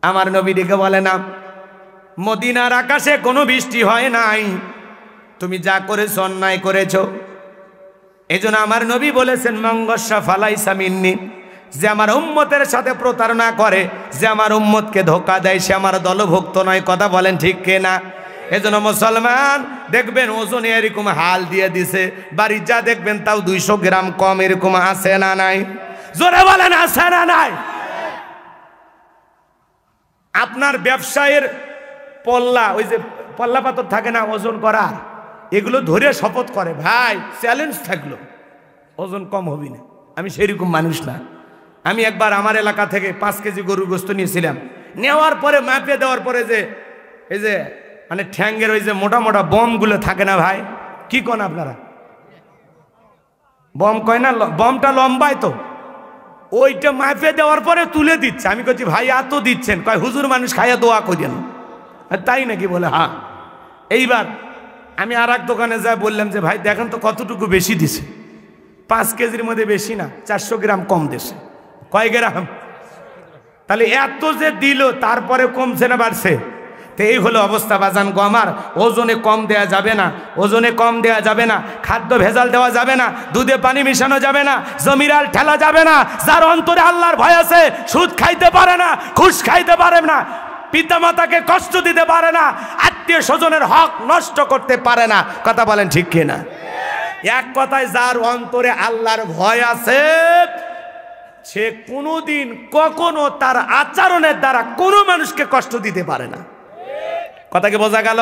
আমার নবী ডেকে বলে, না, মদিনার আকাশে কোনো বৃষ্টি হয় নাই, তুমি যা করেছো অন্যায় করেছো। এই জন্য আমার নবী বলেছেন, মঙ্গসা ফালাইসা মিন্নি, যে আমার উম্মতের সাথে প্রতারণা করে, যে আমার উম্মতকে ধোকা দেয়, সে আমার দলভুক্ত নয়। কথা বলেন ঠিক কিনা? এজন্য মুসলমান দেখবেন ওজনে এরকম হাল দিয়ে দিছে, বাড়ির যা দেখবেন তাও 200 গ্রাম কম, এরকম আছে না নাই? জোরে বলেন, আছে না নাই? আপনার ব্যবসায়ের পল্লা, ওই যে পল্লা পাথর থাকে না ওজন করা, এগুলো ধরে শপথ করে, ভাই চ্যালেঞ্জ থাকলো ওজন কম হবি না। আমি সেরকম মানুষ না। আমি একবার আমার এলাকা থেকে 5 কেজি গরুর গোস্ত নিয়েছিলাম। নেওয়ার পরে মাপে দেওয়ার পরে যে এই যে মানে ঠ্যাঙ্গের ওই যে মোটা মোটা বমগুলো থাকে না ভাই, কি কোন আপনারা বম কয় না, বমটা লম্বায় তো, ওইটা মাপে দেওয়ার পরে তুলে দিচ্ছে। আমি বলছি, ভাই এত দিচ্ছেন? কয়, হুজুর মানুষ খাইয়া দোয়া করেন। তাই নাকি? বলে হ্যাঁ। এইবার আমি আর এক দোকানে যাই, বললাম যে ভাই দেখেন তো কতটুকু বেশি দিছে। 5 কেজির মধ্যে বেশি না, 400 গ্রাম কম দিছে। কয় গ্রাম? তাহলে এত যে দিল, তারপরে কমছে না বাড়ছে? তো এই হলো অবস্থা বাজান গো আমার। ওজনে কম দেয়া যাবে না, ওজনে কম দেয়া যাবে না, খাদ্য ভেজাল দেওয়া যাবে না, দুধে পানি মিশানো যাবে না, জমিরাল ঠেলা যাবে না। যার অন্তরে আল্লাহর ভয় আছে, সুদ খাইতে পারে না, ঘুষ খাইতে পারে না, পিতামাতাকে কষ্ট দিতে পারে না, আত্মীয় স্বজনের হক নষ্ট করতে পারে না। কথা বলেন ঠিক কিনা? এক কথায় যার অন্তরে আল্লাহর ভয় আছে সে কোনোদিন কখনো তার আচরণের দ্বারা কোনো মানুষকে কষ্ট দিতে পারে না। কথা কি বোঝা গেল?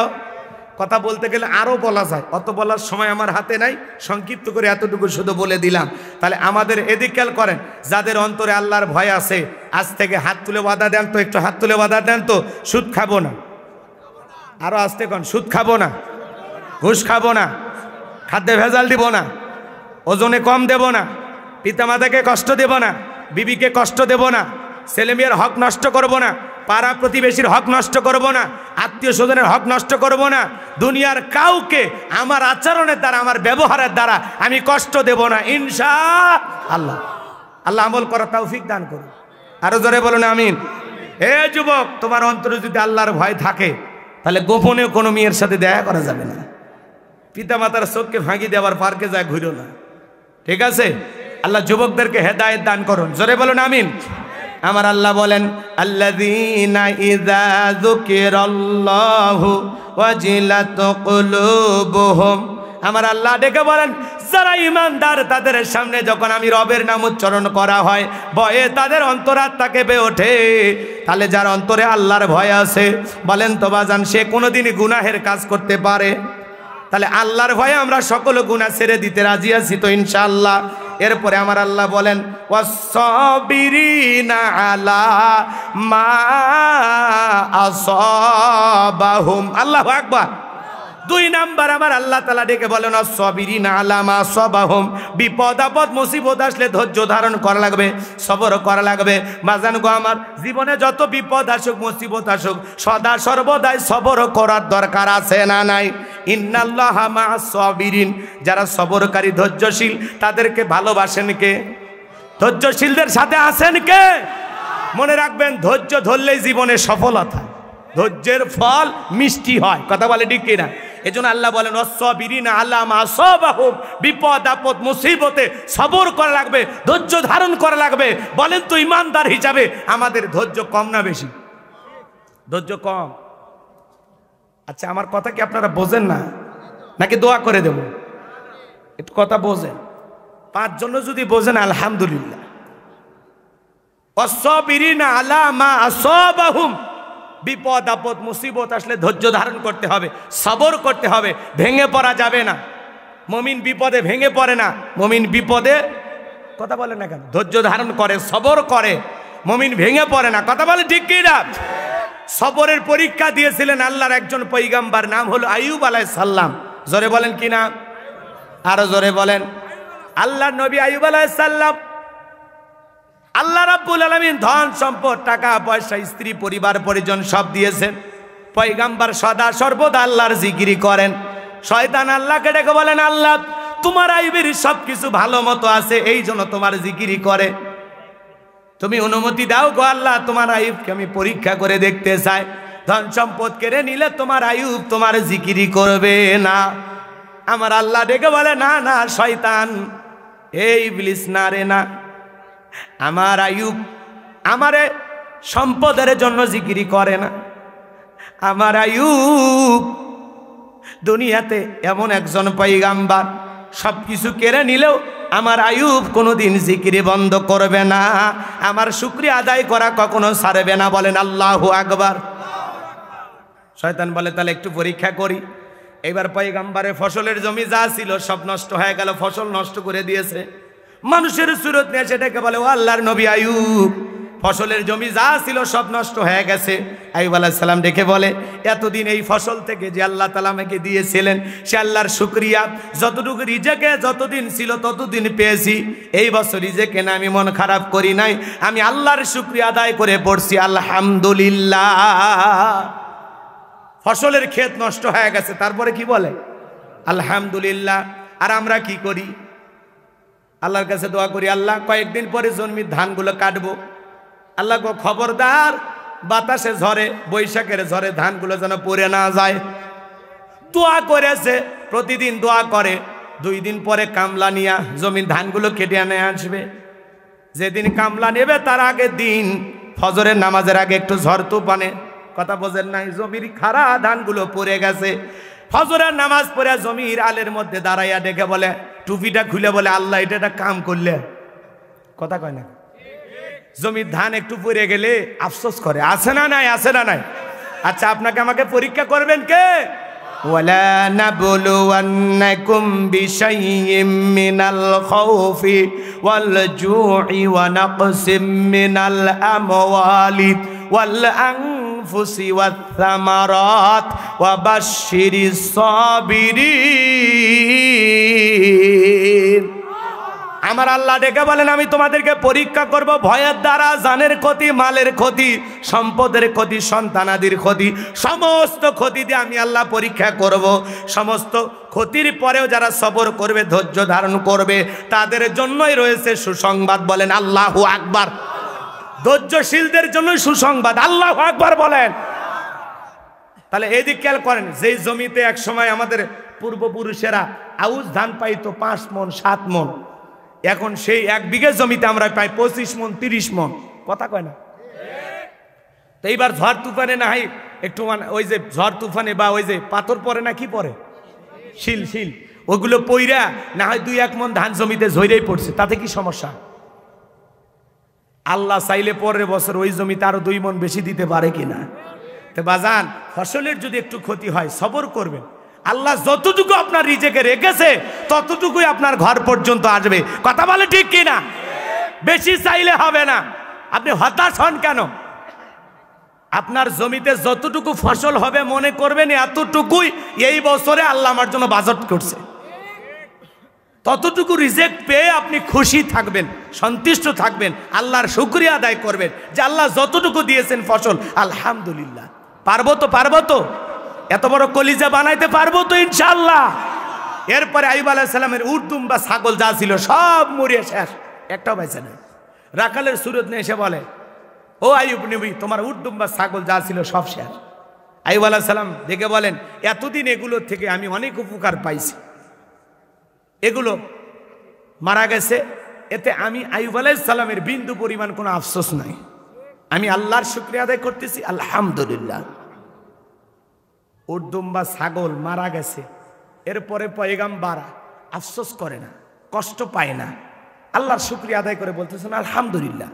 কথা বলতে গেলে আরো বলা যায়, অত বলার সময় আমার হাতে নাই, সংক্ষিপ্ত করে এতটুকু শুধু বলে দিলাম। তাহলে আমাদের এদিক খেয়াল করেন, যাদের অন্তরে আল্লাহর ভয় আছে আজ থেকে হাত তুলে ওয়াদা দেন তো, একটু হাত তুলে ওয়াদা দেন তো, সুদ খাবো না, আরো আসতে কোন, সুদ খাবো না, ঘুষ খাবো না, খাদ্যে ভেজাল দিব না, ওজনে কম দেব না, পিতামাতাকে কষ্ট দেব না, বিবিকে কষ্ট দেব না, ছেলেমেয়ের হক নষ্ট করব না, পাড়া প্রতিবেশীর হক নষ্ট করব না, আত্মীয় স্বজনের হক নষ্ট করব না, দুনিয়ার কাউকে আমার আচরণের দ্বারা আমার ব্যবহারের দ্বারা আমি কষ্ট দেব না ইনশাআল্লাহ। আল্লাহ আমল করার তৌফিক দান করুন। আরো জোরে বলুন আমিন। হে যুবক, তোমার অন্তরে যদি আল্লাহর ভয় থাকে তাহলে গোপনে কোনো মেয়ের সাথে দেখা করা যাবে না, পিতামাতার চোখকে ফাঁকি দেওয়ার পার্কে যায় ঘুরো না, ঠিক আছে? আল্লাহ যুবকদেরকে হেদায়েত দান করুন, জোরে বলুন আমিন। আমার আল্লাহ বলেন আল্লাযীনা ইযা যুকিরাল্লাহু ওয়াজিলাত কুলুবুহুম, আমার আল্লাহ ডেকে বলেন যারা ঈমানদার তাদের সামনে যখন আমি রবের নাম উচ্চারণ করা হয় ভয়ে তাদের অন্তরাত্মা কেঁপে ওঠে। তাহলে যার অন্তরে আল্লাহর ভয় আছে বলেন তো বাজান, সে কোনোদিনই গুনাহের কাজ করতে পারে? তাহলে আল্লাহর ভয়ে আমরা সকল গুনাহ ছেড়ে দিতে রাজি আছি তো ইনশাআল্লাহ। এরপরে আমার আল্লাহ বলেন ওয়াসসাবিরিনা আলা মা আসাবাহুম, আল্লাহু আকবার। 2 নাম্বার আমার আল্লাহ তাআলা ডেকে বলেন ওয়াসসাবিরিনা আলা মা আসাবাহুম, বিপদ আপদ মুসিবত আসলে ধৈর্য ধারণ করা লাগবে, সবর করা লাগবে। বাজান গো আমার, জীবনে যত বিপদ আসুক মুসিবত আসুক সদা সর্বদাই সবর করার দরকার আছে না নাই? ইন্নাল্লাহা মা'আস সাবিরিন, যারা সবরকারী ধৈর্যশীল তাদেরকে ভালোবাসেন কে? ধৈর্যশীলদের সাথে আছেন কে? মনে রাখবেন, ধৈর্য ধরলেই জীবনে সফলতা, ধৈর্যের ফল মিষ্টি হয়, কথা বলে ঠিক কিনা? এজন্য আল্লাহ বলেন ওয়াসসাবিরিনা আলা মা আসাবাহুম, বিপদ আপদ মুসিবতে সবর করা লাগবে, ধৈর্য ধারণ করা লাগবে। বলেন তো ইমানদার হিসাবে আমাদের ধৈর্য কম না বেশি? ধৈর্য কম। আচ্ছা, আমার কথা কি আপনারা বোঝেন না নাকি দোয়া করে দেব? একটু কথা বোঝেন। 5 জন যদি বোঝেন আলহামদুলিল্লাহ। ওয়াসসাবিরিনা আলা মা আসাবাহুম, বিপদ আপদ মুসিবত আসলে ধৈর্য ধারণ করতে হবে, সবর করতে হবে, ভেঙে পড়া যাবে না। মুমিন বিপদে ভেঙে পড়ে না, মুমিন বিপদে, কথা বলে না কেন, ধৈর্য ধারণ করে, সবর করে, মুমিন ভেঙে পড়ে না, কথা বলে ঠিক কি না? সবরের পরীক্ষা দিয়েছিলেন আল্লাহর একজন পয়গম্বর, নাম হলো আইয়ুব আলাইহিস সালাম। জোরে বলেন কি না? আরো জোরে বলেন। আল্লাহর নবী আইয়ুব আলাইহিস সালাম, আল্লাহ রাব্বুল আলামিন ধন সম্পদ টাকা পয়সা স্ত্রী পরিবার পরিজন সব দিয়েছেন। পয়গম্বর সদা সর্বদা আল্লাহর জিকির করেন। শয়তান আল্লাহকে ডেকে বলেন আল্লাহ তোমার আইয়ুবের সবকিছু ভালো মতো আছে, এই জন্য তোমার জিকির করে, তুমি অনুমতি দাও গো আল্লাহ, তোমার আইয়ুবকে আমি পরীক্ষা করে দেখতে চাই। ধন সম্পদ কেড়ে নিলে তোমার আইয়ুব তোমার জিকির করবে না। আমার আল্লাহ ডেকে বলে না না শয়তান, এই ইবলিস না রে না, আমার আইয়ুব আমারে সম্পদের জন্য জিকিরি করে না। আমার আইয়ুব দুনিয়াতে এমন একজন পয়গম্বর, সবকিছু কেড়ে নিলেও আমার আইয়ুব কোনোদিন জিকিরি বন্ধ করবে না, আমার শুকরিয়া আদায় করা কখনো ছাড়বে না। বলেন আল্লাহু আকবার। শয়তান বলে তাহলে একটু পরীক্ষা করি। এবার পয়গম্বরের ফসলের জমি যা ছিল সব নষ্ট হয়ে গেল, ফসল নষ্ট করে দিয়েছে। মানুষের সুরত নিয়ে সেটাকে বলে ও আল্লাহর নবী আইয়ুব, ফসলের জমি যা ছিল সব নষ্ট হয়ে গেছে। আইয়ুব আলাইহিস সালাম ডেকে বলে এতদিন এই ফসল থেকে যে আল্লাহ তাআলা আমাকে দিয়েছিলেন সে আল্লাহর শুকরিয়া, যতটুকু রিজেকে যতদিন ছিল ততদিন পেয়েছি, এই বছর রিজেকে না আমি মন খারাপ করি নাই, আমি আল্লাহর শুকরিয়া আদায় করে পড়ছি আলহামদুলিল্লাহ। ফসলের ক্ষেত নষ্ট হয়ে গেছে, তারপরে কি বলে আলহামদুলিল্লাহ। আর আমরা কি করি? আল্লাহর কাছে দোয়া করি আল্লাহ কয়েকদিন পরে জন্মির ধানগুলো কাটবো, আল্লাহ গো খবরদার বাতাসে ঝড়ে বৈশাখের ঝড়ে ধানগুলো যেন পড়ে না যায়। দোয়া করেছে, প্রতিদিন দোয়া করে। 2 দিন পরে কামলা নিয়া জমির ধানগুলো কেটে আনে আসবে। যেদিন কামলা নেবে তার আগের দিন ফজরের নামাজের আগে একটু ঝড় তুফানে, কথা বোঝেন নাই, জমির খাড়া ধানগুলো পড়ে গেছে। ফজরের নামাজ পড়ে জমির আলের মধ্যে দাঁড়াইয়া ডেকে বলে, টুপিটা খুলে বলে, আল্লাহ এটা একটা কাম করলে। কথা কয় না? জমির ধান একটু পড়ে গেলে আফসোস করে, আছে না নাই? আছে না নাই? আচ্ছা, আপনাকে আমাকে পরীক্ষা করবেন কে? ওয়ালা নাবলুওয়ান্নাকুম বিশাইইম মিনাল খাউফি ওয়াল জুই ওয়া নাকসিম মিনাল আমওয়ালি ওয়াল আনফুসি ওয়াত থামারাত ওয়া বাশশিরিস সাবিরিন। আমার আল্লাহ ডেকে বলেন, আমি তোমাদেরকে পরীক্ষা করব ভয়ের দ্বারা, জানের ক্ষতি, মালের ক্ষতি, সম্পদের ক্ষতি, সন্তানাদির ক্ষতি, সমস্ত ক্ষতি দিয়ে আমি আল্লাহ পরীক্ষা করব। সমস্ত ক্ষতির পরেও যারা সবর করবে, ধৈর্য ধারণ করবে, তাদের জন্যই রয়েছে সুসংবাদ। বলেন আল্লাহু আকবার। ধৈর্যশীলদের জন্যই সুসংবাদ। আল্লাহু আকবার বলেন। তাহলে এদিক খেয়াল করেন, যেই জমিতে এক সময় আমাদের পূর্বপুরুষেরা আউশ ধান পাইতো 5 মণ 7 মণ, এখন সেই 1 বিঘে জমিতে আমরা পাই 25 মণ 30 মণ। কথা কয় না? তো এইবার ঝড় তুফানে না হয় একটু ওই যে ঝড় তুফানে বা ওই যে পাথর পরে না, কি পরে, শিল, ওগুলো পইরা না হয় 2-1 মণ ধান জমিতে ঝইরেই পড়ছে, তাতে কি সমস্যা? আল্লাহ চাইলে পরের বছর ওই জমিতে আরো 2 মণ বেশি দিতে পারে কিনা? তো বাজান, ফসলের যদি একটু ক্ষতি হয় সবর করবেন। আল্লাহ যতটুকু আপনার রিজেকে রেখেছে ততটুকুই আপনার ঘর পর্যন্ত আসবে। কথা বলে ঠিক কিনা? বেশি চাইলে হবে না। আপনি হতাশ হন কেন? আপনার জমিতে যতটুকু ফসল হবে মনে করবেন এতটুকুই এই বছরে আল্লাহ আমার জন্য বাজেট করছে। ততটুকু রিজেক্ট পেয়ে আপনি খুশি থাকবেন, সন্তুষ্ট থাকবেন, আল্লাহর শুকরিয়া আদায় করবেন যে আল্লাহ যতটুকু দিয়েছেন ফসল, আলহামদুলিল্লাহ। পারবো তো এত বড় কলিজা বানাইতে পারবো তো ইনশাআল্লাহ। এরপরে আইয়ুব আলাইহিস সালামের উট দুম্বা ছাগল যা ছিল সব মরিয়ে শেষ, একটাও বেঁচে নাই। রাখালের সুরত নিয়ে এসে বলে, ও আইয়ুব নবী, তোমার উট দুম্বা ছাগল যা ছিল সব শেষ। আইয়ুব আলাইহিস সালাম দেখে বলেন, এতদিন এগুলোর থেকে আমি অনেক উপকার পাইছি, এগুলো মারা গেছে, এতে আমি আইয়ুব আলাইহিস সালামের বিন্দু পরিমাণ কোনো আফসোস নাই। আমি আল্লাহর শুকরিয়া আদায় করতেছি, আলহামদুলিল্লাহ। উট দুম্বা ছাগল মারা গেছে, এরপরে পয়গাম্বার আফসোস করে না, কষ্ট পায় না, আল্লাহর শুকরিয়া আদায় করে বলতেছেন আলহামদুলিল্লাহ।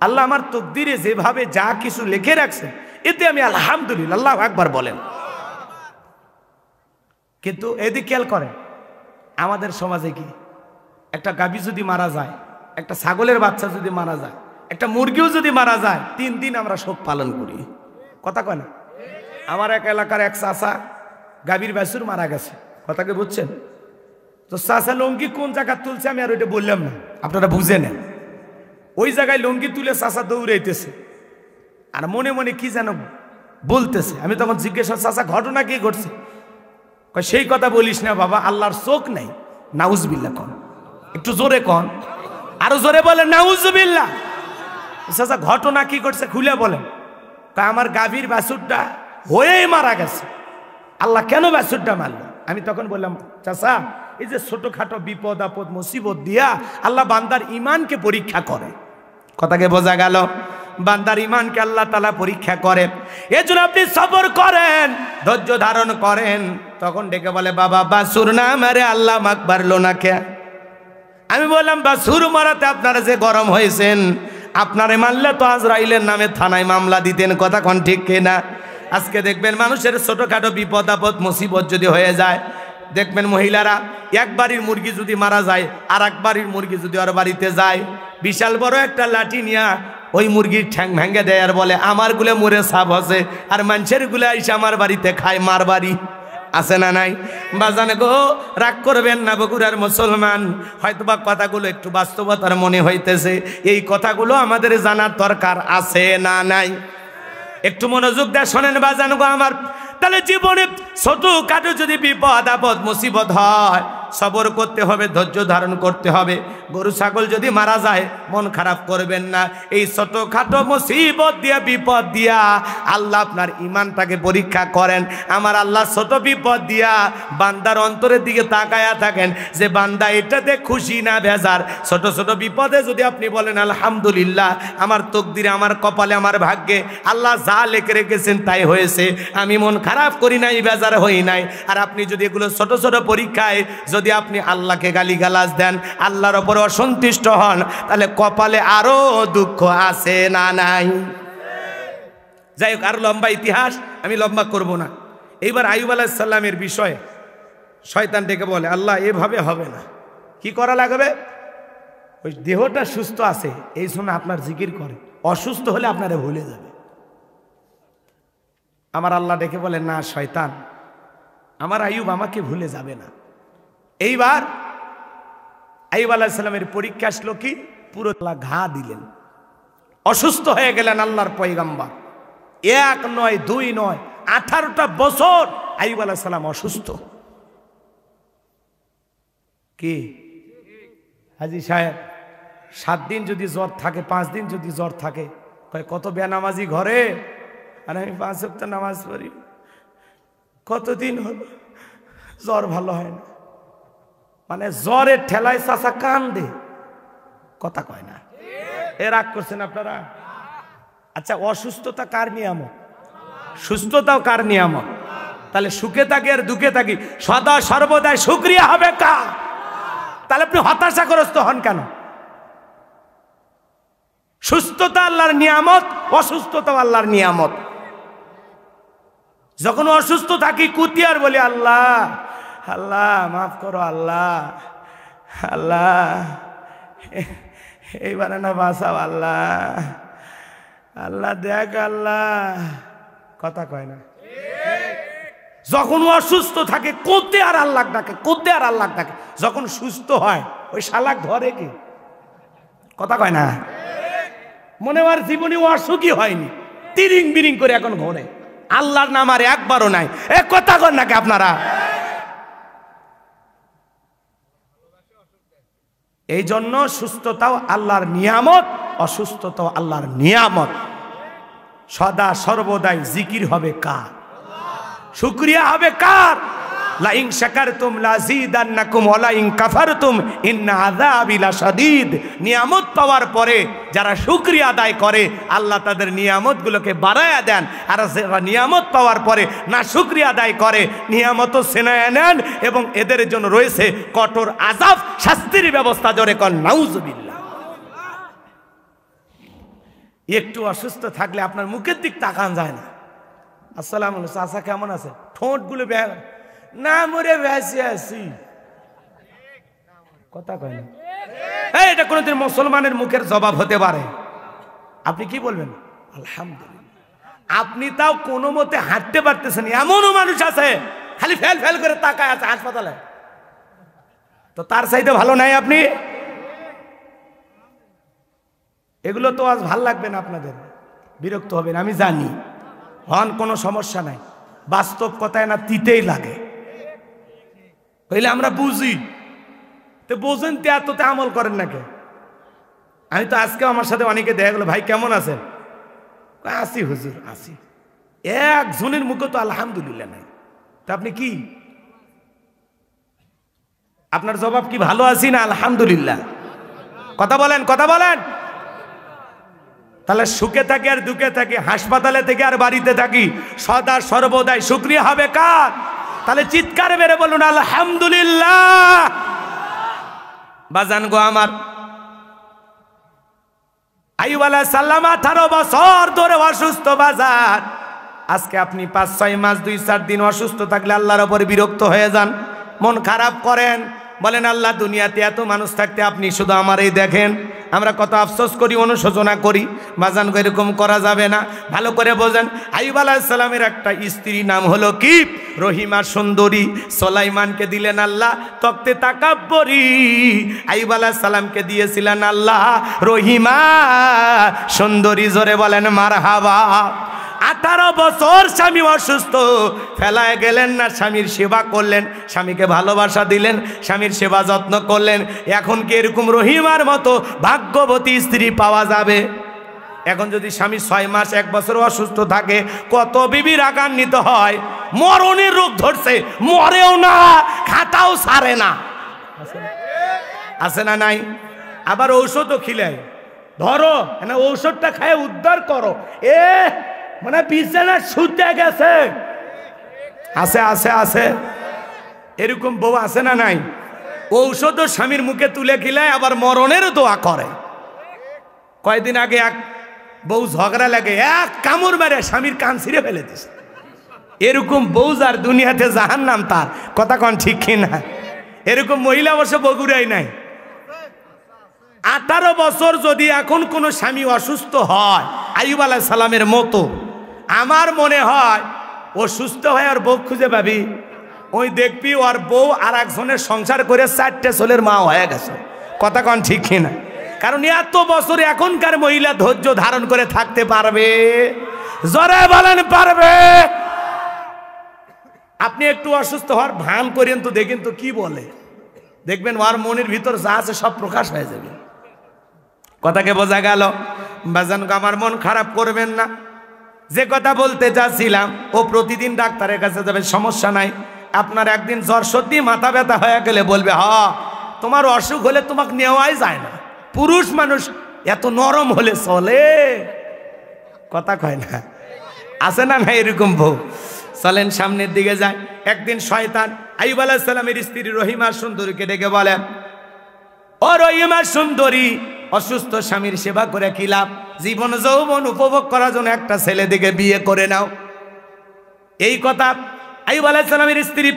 আল্লাহ আমার তকদিরে যেভাবে যা কিছু লিখে রাখছে এতে আমি আলহামদুলিল্লাহ। আল্লাহু আকবার বলেন। কিন্তু এদিকে খেয়াল করেন, আমাদের সমাজে কি একটা গাভী যদি মারা যায়, একটা ছাগলের বাচ্চা যদি মারা যায়, একটা মুরগিও যদি মারা যায়, 3 দিন আমরা শোক পালন করি। কথা কয় না? আমার এক এলাকার এক চাচা গাভীর বাছুর মারা গেছে, কথাকে বুঝছেন তো? চাচা লঙ্গি কোন জায়গা তুলছে আমি আর ওইটা বললাম না, আপনারা বুঝে নেন। ওই জায়গায় লঙ্গি তুলে চাচা দৌড়াইতেছে আর মনে মনে কি যেন বলতেছে। আমি তখন জিজ্ঞেস, চাচা ঘটনা কি ঘটছে? সেই কথা বলিস না বাবা, আল্লাহর চোখ নাই। নাউজুবিল্লাহ কন, একটু জোরে কন, আরো জোরে বলেন নাউজুবিল্লাহ। চাচা ঘটনা কি ঘটছে খুলে বলেন। আমার গাভীর বাছুরটা হয়েই মারা গেছে, আল্লাহ কেন বাছুরটা মারল? আমি তখন বললাম, চাচা এই যে ছোটখাটো বিপদ আপদ মুসিবত দিয়া আল্লাহ বান্দার ইমানকে পরীক্ষা করে। কথাকে বোঝা গেল? বান্দার ইমানকে আল্লাহ তাআলা পরীক্ষা করে, এজন্য আপনি সবর করেন, ধৈর্য ধারণ করেন। তখন ডেকে বলে, বাবা বাছুর না মারে আল্লাহ মাক বাড়লো না কে? আমি বললাম, বাছুর মারাতে আপনারা যে গরম হয়েছেন, আপনারে মানলে তো আজরাইলের নামে থানায় মামলা দিতেন। কথা কোন ঠিক কিনা? আজকে দেখবেন মানুষের ছোটখাটো বিপদ আপদ মুসিবত যদি হয়ে যায়, দেখবেন মহিলারা এক বাড়ির মুরগি যদি মারা যায় আর এক বাড়ির মুরগি যদি ওর বাড়িতে যায়, বিশাল বড় একটা লাঠি নিয়ে ওই মুরগির ঠ্যাং ভেঙে দেয় আর বলে আমার গুলে মরে সাপ আছে, আর মানুষের গুলে এসে আমার বাড়িতে খায়। মার বাড়ি আছে না নাই? বাজানে গো, রাগ করবেন না বগুড়ার মুসলমান, হয়তোবা কথাগুলো একটু বাস্তবতার মনে হইতেছে, এই কথাগুলো আমাদের জানার দরকার আছে না নাই? একটু মনোযোগ দিয়ে শোনেন বাজান গো আমার। তাহলে জীবনে ছোটখাটো যদি বিপদ আপদ মুসিবত হয়, সবর করতে হবে, ধৈর্য ধারণ করতে হবে। গরু ছাগল যদি মারা যায় মন খারাপ করবেন না। এই ছোটখাটো মুসিবত দিয়া বিপদ দিয়া আল্লাহ আপনার ঈমানটাকে পরীক্ষা করেন। আমার আল্লাহ ছোট বিপদ দিয়া বান্দার অন্তরের দিকে তাকায়া থাকেন যে বান্দা এটাতে খুশি না বেজার। ছোট ছোট বিপদে যদি আপনি বলেন আলহামদুলিল্লাহ, আমার তকদিরে, আমার কপালে, আমার ভাগ্যে আল্লাহ যা লিখে রেখেছেন তাই হয়েছে, আমি মন খারাপ করি নাই, বেজার হই নাই। আর আপনি যদি এগুলো ছোট ছোট পরীক্ষায় যদি আপনি আল্লাহকে গালিগালাজ দেন, আল্লাহর ওপর অসন্তুষ্ট হন, তাহলে কপালে আরো দুঃখ আছে না নাই? যাই হোক, আর লম্বা ইতিহাস আমি লম্বা করব না। এইবার আইয়ুব আলাইহিস সালামের বিষয়ে শয়তান ডেকে বলে, আল্লাহ এভাবে হবে না, কি করা লাগবে? ওই দেহটা সুস্থ আছে এই জন্য আপনার জিকির করে, অসুস্থ হলে আপনারা ভুলে যাবে। আমার আল্লাহ ডেকে বলে, না শয়তান, আমার আইয়ুব আমাকে ভুলে যাবে না। এইবার আইয়ুব আলাইহিস সালামের পরীক্ষা আসলো কি, পুরো ঘা দিলেন, অসুস্থ হয়ে গেলেন আল্লাহর পয়গম্বর। 1 নয় 2 নয় 18টা বছর আইয়ুব আলাইহিস সালাম অসুস্থ। কি হাজি সাহেব, 7 দিন যদি জ্বর থাকে, 5 দিন যদি জ্বর থাকে, কত বেনামাজি ঘরে, আর আমি 5 ওয়াক্ত নামাজ পড়ি, কতদিন হলো জ্বর ভালো হয় না। মানে জ্বরের ঠেলায় চাচা কান্দে, কথা কয় না। এ রাগ করছেন আপনারা? আচ্ছা, অসুস্থতা কার নিয়ামত? সুস্থতাও কার নিয়ামত? তাহলে সুখে থাকি আর দুঃখে থাকি সদা সর্বদাই শুকরিয়া হবে কার? তাহলে আপনি হতাশাগ্রস্ত হন কেন? সুস্থতা আল্লাহর নিয়ামত, অসুস্থতাও আল্লাহর নিয়ামত। যখন অসুস্থ থাকি কুতিয়ার বলি, আল্লাহ আল্লাহ মাফ করো, আল্লাহ আল্লাহ এইবার না বাঁচাও, আল্লাহ আল্লাহ দেখ, আল্লাহ, কথা কয় না। যখন অসুস্থ থাকে কোতে আর আল্লাহ ডাকে, কোতে আর আল্লাহ ডাকে। যখন সুস্থ হয় ওই শালাক ধরে কি, কথা কয় না। মনে হয় জীবনে অসুখই হয়নি, তিরিং বিরিং করে এখন ঘোরে, আল্লাহর নাম আর একবারও নাই। এ কথা কন নাকি আপনারা? এই জন্য সুস্থতাও আল্লাহর নিয়ামত, অসুস্থতাও আল্লাহর নিয়ামত। সদা সর্বদাই জিকির হবে কার? শুকরিয়া হবে কার? লা ইন শাকারতুম লাযীদান্নাকুম ওয়া লা ইন কাফারতুম ইন্না আযাবি লাশাদীদ। নিয়ামত পাওয়ার পরে যারা শুকরিয়া আদায় করে আল্লাহ তাদের নিয়ামতগুলোকে বাড়ায়া দেন, আর যারা নিয়ামত পাওয়ার পরে না শুকরিয়া আদায় করে নিয়ামতও ছিনায়া নেন, এবং এদের জন্য রয়েছে কঠোর আযাব, শাস্তির ব্যবস্থা। জোরে কোন নাউজুবিল্লাহ। একটু অসুস্থ থাকলে আপনার মুখের দিক তাকান যায় না। আসসালামু আলাইকুম, চাচা কেমন আছে? ঠোঁটগুলো না মরে ভেসে আছি, কথা কয় না। এটা কোনদিন মুসলমানের মুখের জবাব হতে পারে? আপনি কি বলবেন? আলহামদুলিল্লাহ। আপনি তাও কোনো মতে হাঁটতে পারতেছেন, এমনও মানুষ আছে খালি ফেল ফেল করে তাকায় আছে হাসপাতালে, তো তার চাইতে ভালো নাই আপনি? এগুলো তো আজ ভাল লাগবে না আপনাদের, বিরক্ত হবেন আমি জানি, হন কোনো সমস্যা নাই। বাস্তব কথায় না তিতেই লাগে, কইলে আমরা বুঝি, তো বোঝেন তে এততে আমল করেন না কে? আমি তো আজকে আমার সাথে অনেকে দেখা গেলো, ভাই কেমন আছেন? আসি হুজুর আসি। একজনের মুখে তো আলহামদুলিল্লাহ নাই। তা আপনি কি, আপনার জবাব কি ভালো আছি না আলহামদুলিল্লাহ? কথা বলেন, কথা বলেন। তাহলে সুখে থাকি আর দুঃখে থাকি, হাসপাতালে থেকে আর বাড়িতে থাকি, সদা সর্বদাই শুকরিয়া হবে কার? তাহলে চিৎকার মেরে বলুন আলহামদুলিল্লাহ। বাজান গো আমার, আইয়ুব আলাইহিস সালাম 18 বছর ধরে অসুস্থ। বাজার আজকে আপনি 5-6 মাস 2-4 দিন অসুস্থ থাকলে আল্লাহর উপর বিরক্ত হয়ে যান, মন খারাপ করেন, বলেন আল্লাহ দুনিয়াতে এত মানুষ থাকতে আপনি শুধু আমারই দেখেন। আমরা কত আফসোস করি, অনুশোচনা করি। বাজান এরকম করা যাবে না, ভালো করে বোঝেন। আইয়ুব আলাইহিস সালামের একটা স্ত্রী নাম হলো কি? রহিমা, সুন্দরী। সুলাইমানকে দিলেন আল্লাহ তক্তে তাকাব্বরি, আইয়ুব আলাইহিস সালামকে দিয়েছিলেন আল্লাহ রহিমা, সুন্দরী। জোরে বলেন মারহাবা। 18 বছর 2-4 দিন অসুস্থ, 2-4 দিন অসুস্থ থাকলে আল্লাহর উপর বিরক্ত হয়ে যান, মন খারাপ করেন, বলেন আল্লাহ দুনিয়াতে এত মানুষ থাকতে আপনি শুধু আমারই দেখেন। আমরা কত আফসোস করি, অনুশোচনা করি। বাজান এরকম করা যাবে না, ভালো করে বোঝেন। আইয়ুব আলাইহিস সালামের একটা স্ত্রী নাম হলো কি? রহিমা, সুন্দরী। সুলাইমানকে দিয়েছিলেন আল্লাহ রহিমা, 18 বছর স্বামী অসুস্থ, ফেলায় গেলেন না, স্বামীর সেবা করলেন, স্বামীকে ভালোবাসা দিলেন, স্বামীর সেবা যত্ন করলেন। এখন কি এরকম রহিমার মতো ভাগ্যবতী স্ত্রী পাওয়া যাবে? এখন যদি স্বামী 6 মাস 1 বছর অসুস্থ থাকে, কত বিবি রাগান্বিত হয়, মরণের রোগ ধরছে, মরেও না, খাতাও ছাড়ে না, আছে না নাই? আবার ঔষধও খিলায়, ধরো না ঔষধটা খায় উদ্ধার করো, মানে বিছানা শুতে গেছে, আছে আছে আছে, এরকম বউ আছে না নাই? ঔষধও স্বামীর মুখে তুলে খিলায়, আবার মরণেরও দোয়া করে। কয়েকদিন আগে এক বউ ঝগড়া লাগে, এক কামড় মেরে স্বামীর কান ছিঁড়ে ফেলে দিছে। এরকম বউ যার দুনিয়াতে জাহান্নাম তার, কথা কন ঠিক কিনা? এরকম মহিলা অবশ্য বগুড়াই নাই। 18 বছর যদি এখন কোনো স্বামী অসুস্থ হয় আইয়ুব আলাইহিস সালামের মতো, আমার মনে হয় ও সুস্থ হয়ে ওর বউ খুঁজে পাবি, ওই দেখবি ওর বউ আর একজনের সংসার করে 4টে ছেলের মা হয়ে গেছে, কথা কন ঠিক কিনা? কারণ এত বছর এখনকার মহিলা ধৈর্য ধারণ করে থাকতে পারবে? জোরে বলেন পারবে? আপনি একটু অসুস্থ হওয়ার ভান করেন তো, দেখেন তো কি বলে, দেখবেন ওর মনের ভিতর যা আছে সব প্রকাশ হয়ে যাবে। কথাকে বোঝা গেল? বাজান, আমার মন খারাপ করবেন না, যে কথা বলতে চাচ্ছিলাম, ও প্রতিদিন ডাক্তারের কাছে যাবে, সমস্যা নাই। আপনার একদিন জ্বর সর্দি মাথা ব্যথা হয়ে গেলে বলবে, তোমার অসুখ হলে তোমাকে নেওয়াই যায় না, পুরুষ মানুষ এত নরম হলে চলে, কথা কয় না, আছে না না এরকম বউ? চলেন সামনের দিকে যায়। একদিন শয়তান আইয়ুব আলাইহিস সালামের স্ত্রী রহিমা সুন্দরীকে ডেকে বলে, ও রহিমা সুন্দরী, অসুস্থ স্বামীর সেবা করে কি লাভ? জীবন যৌবন উপভোগ করার জন্য একটা ছেলে দিকে বিয়ে করে নাও। এই কথা আইয়ুব আলাইহিস সালামের স্ত্রী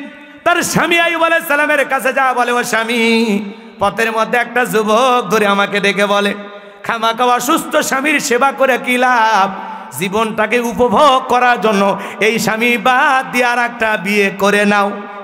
তার স্বামী আইয়ুব আলাইহিস সালামের কাছে যা বলে, ও স্বামী, পথের মধ্যে একটা যুবক ধরে আমাকে ডেকে বলে, খামাখা অসুস্থ স্বামীর সেবা করে কি লাভ? জীবনটাকে উপভোগ করার জন্য এই স্বামী বাদ দিয়ে আর একটা বিয়ে করে নাও।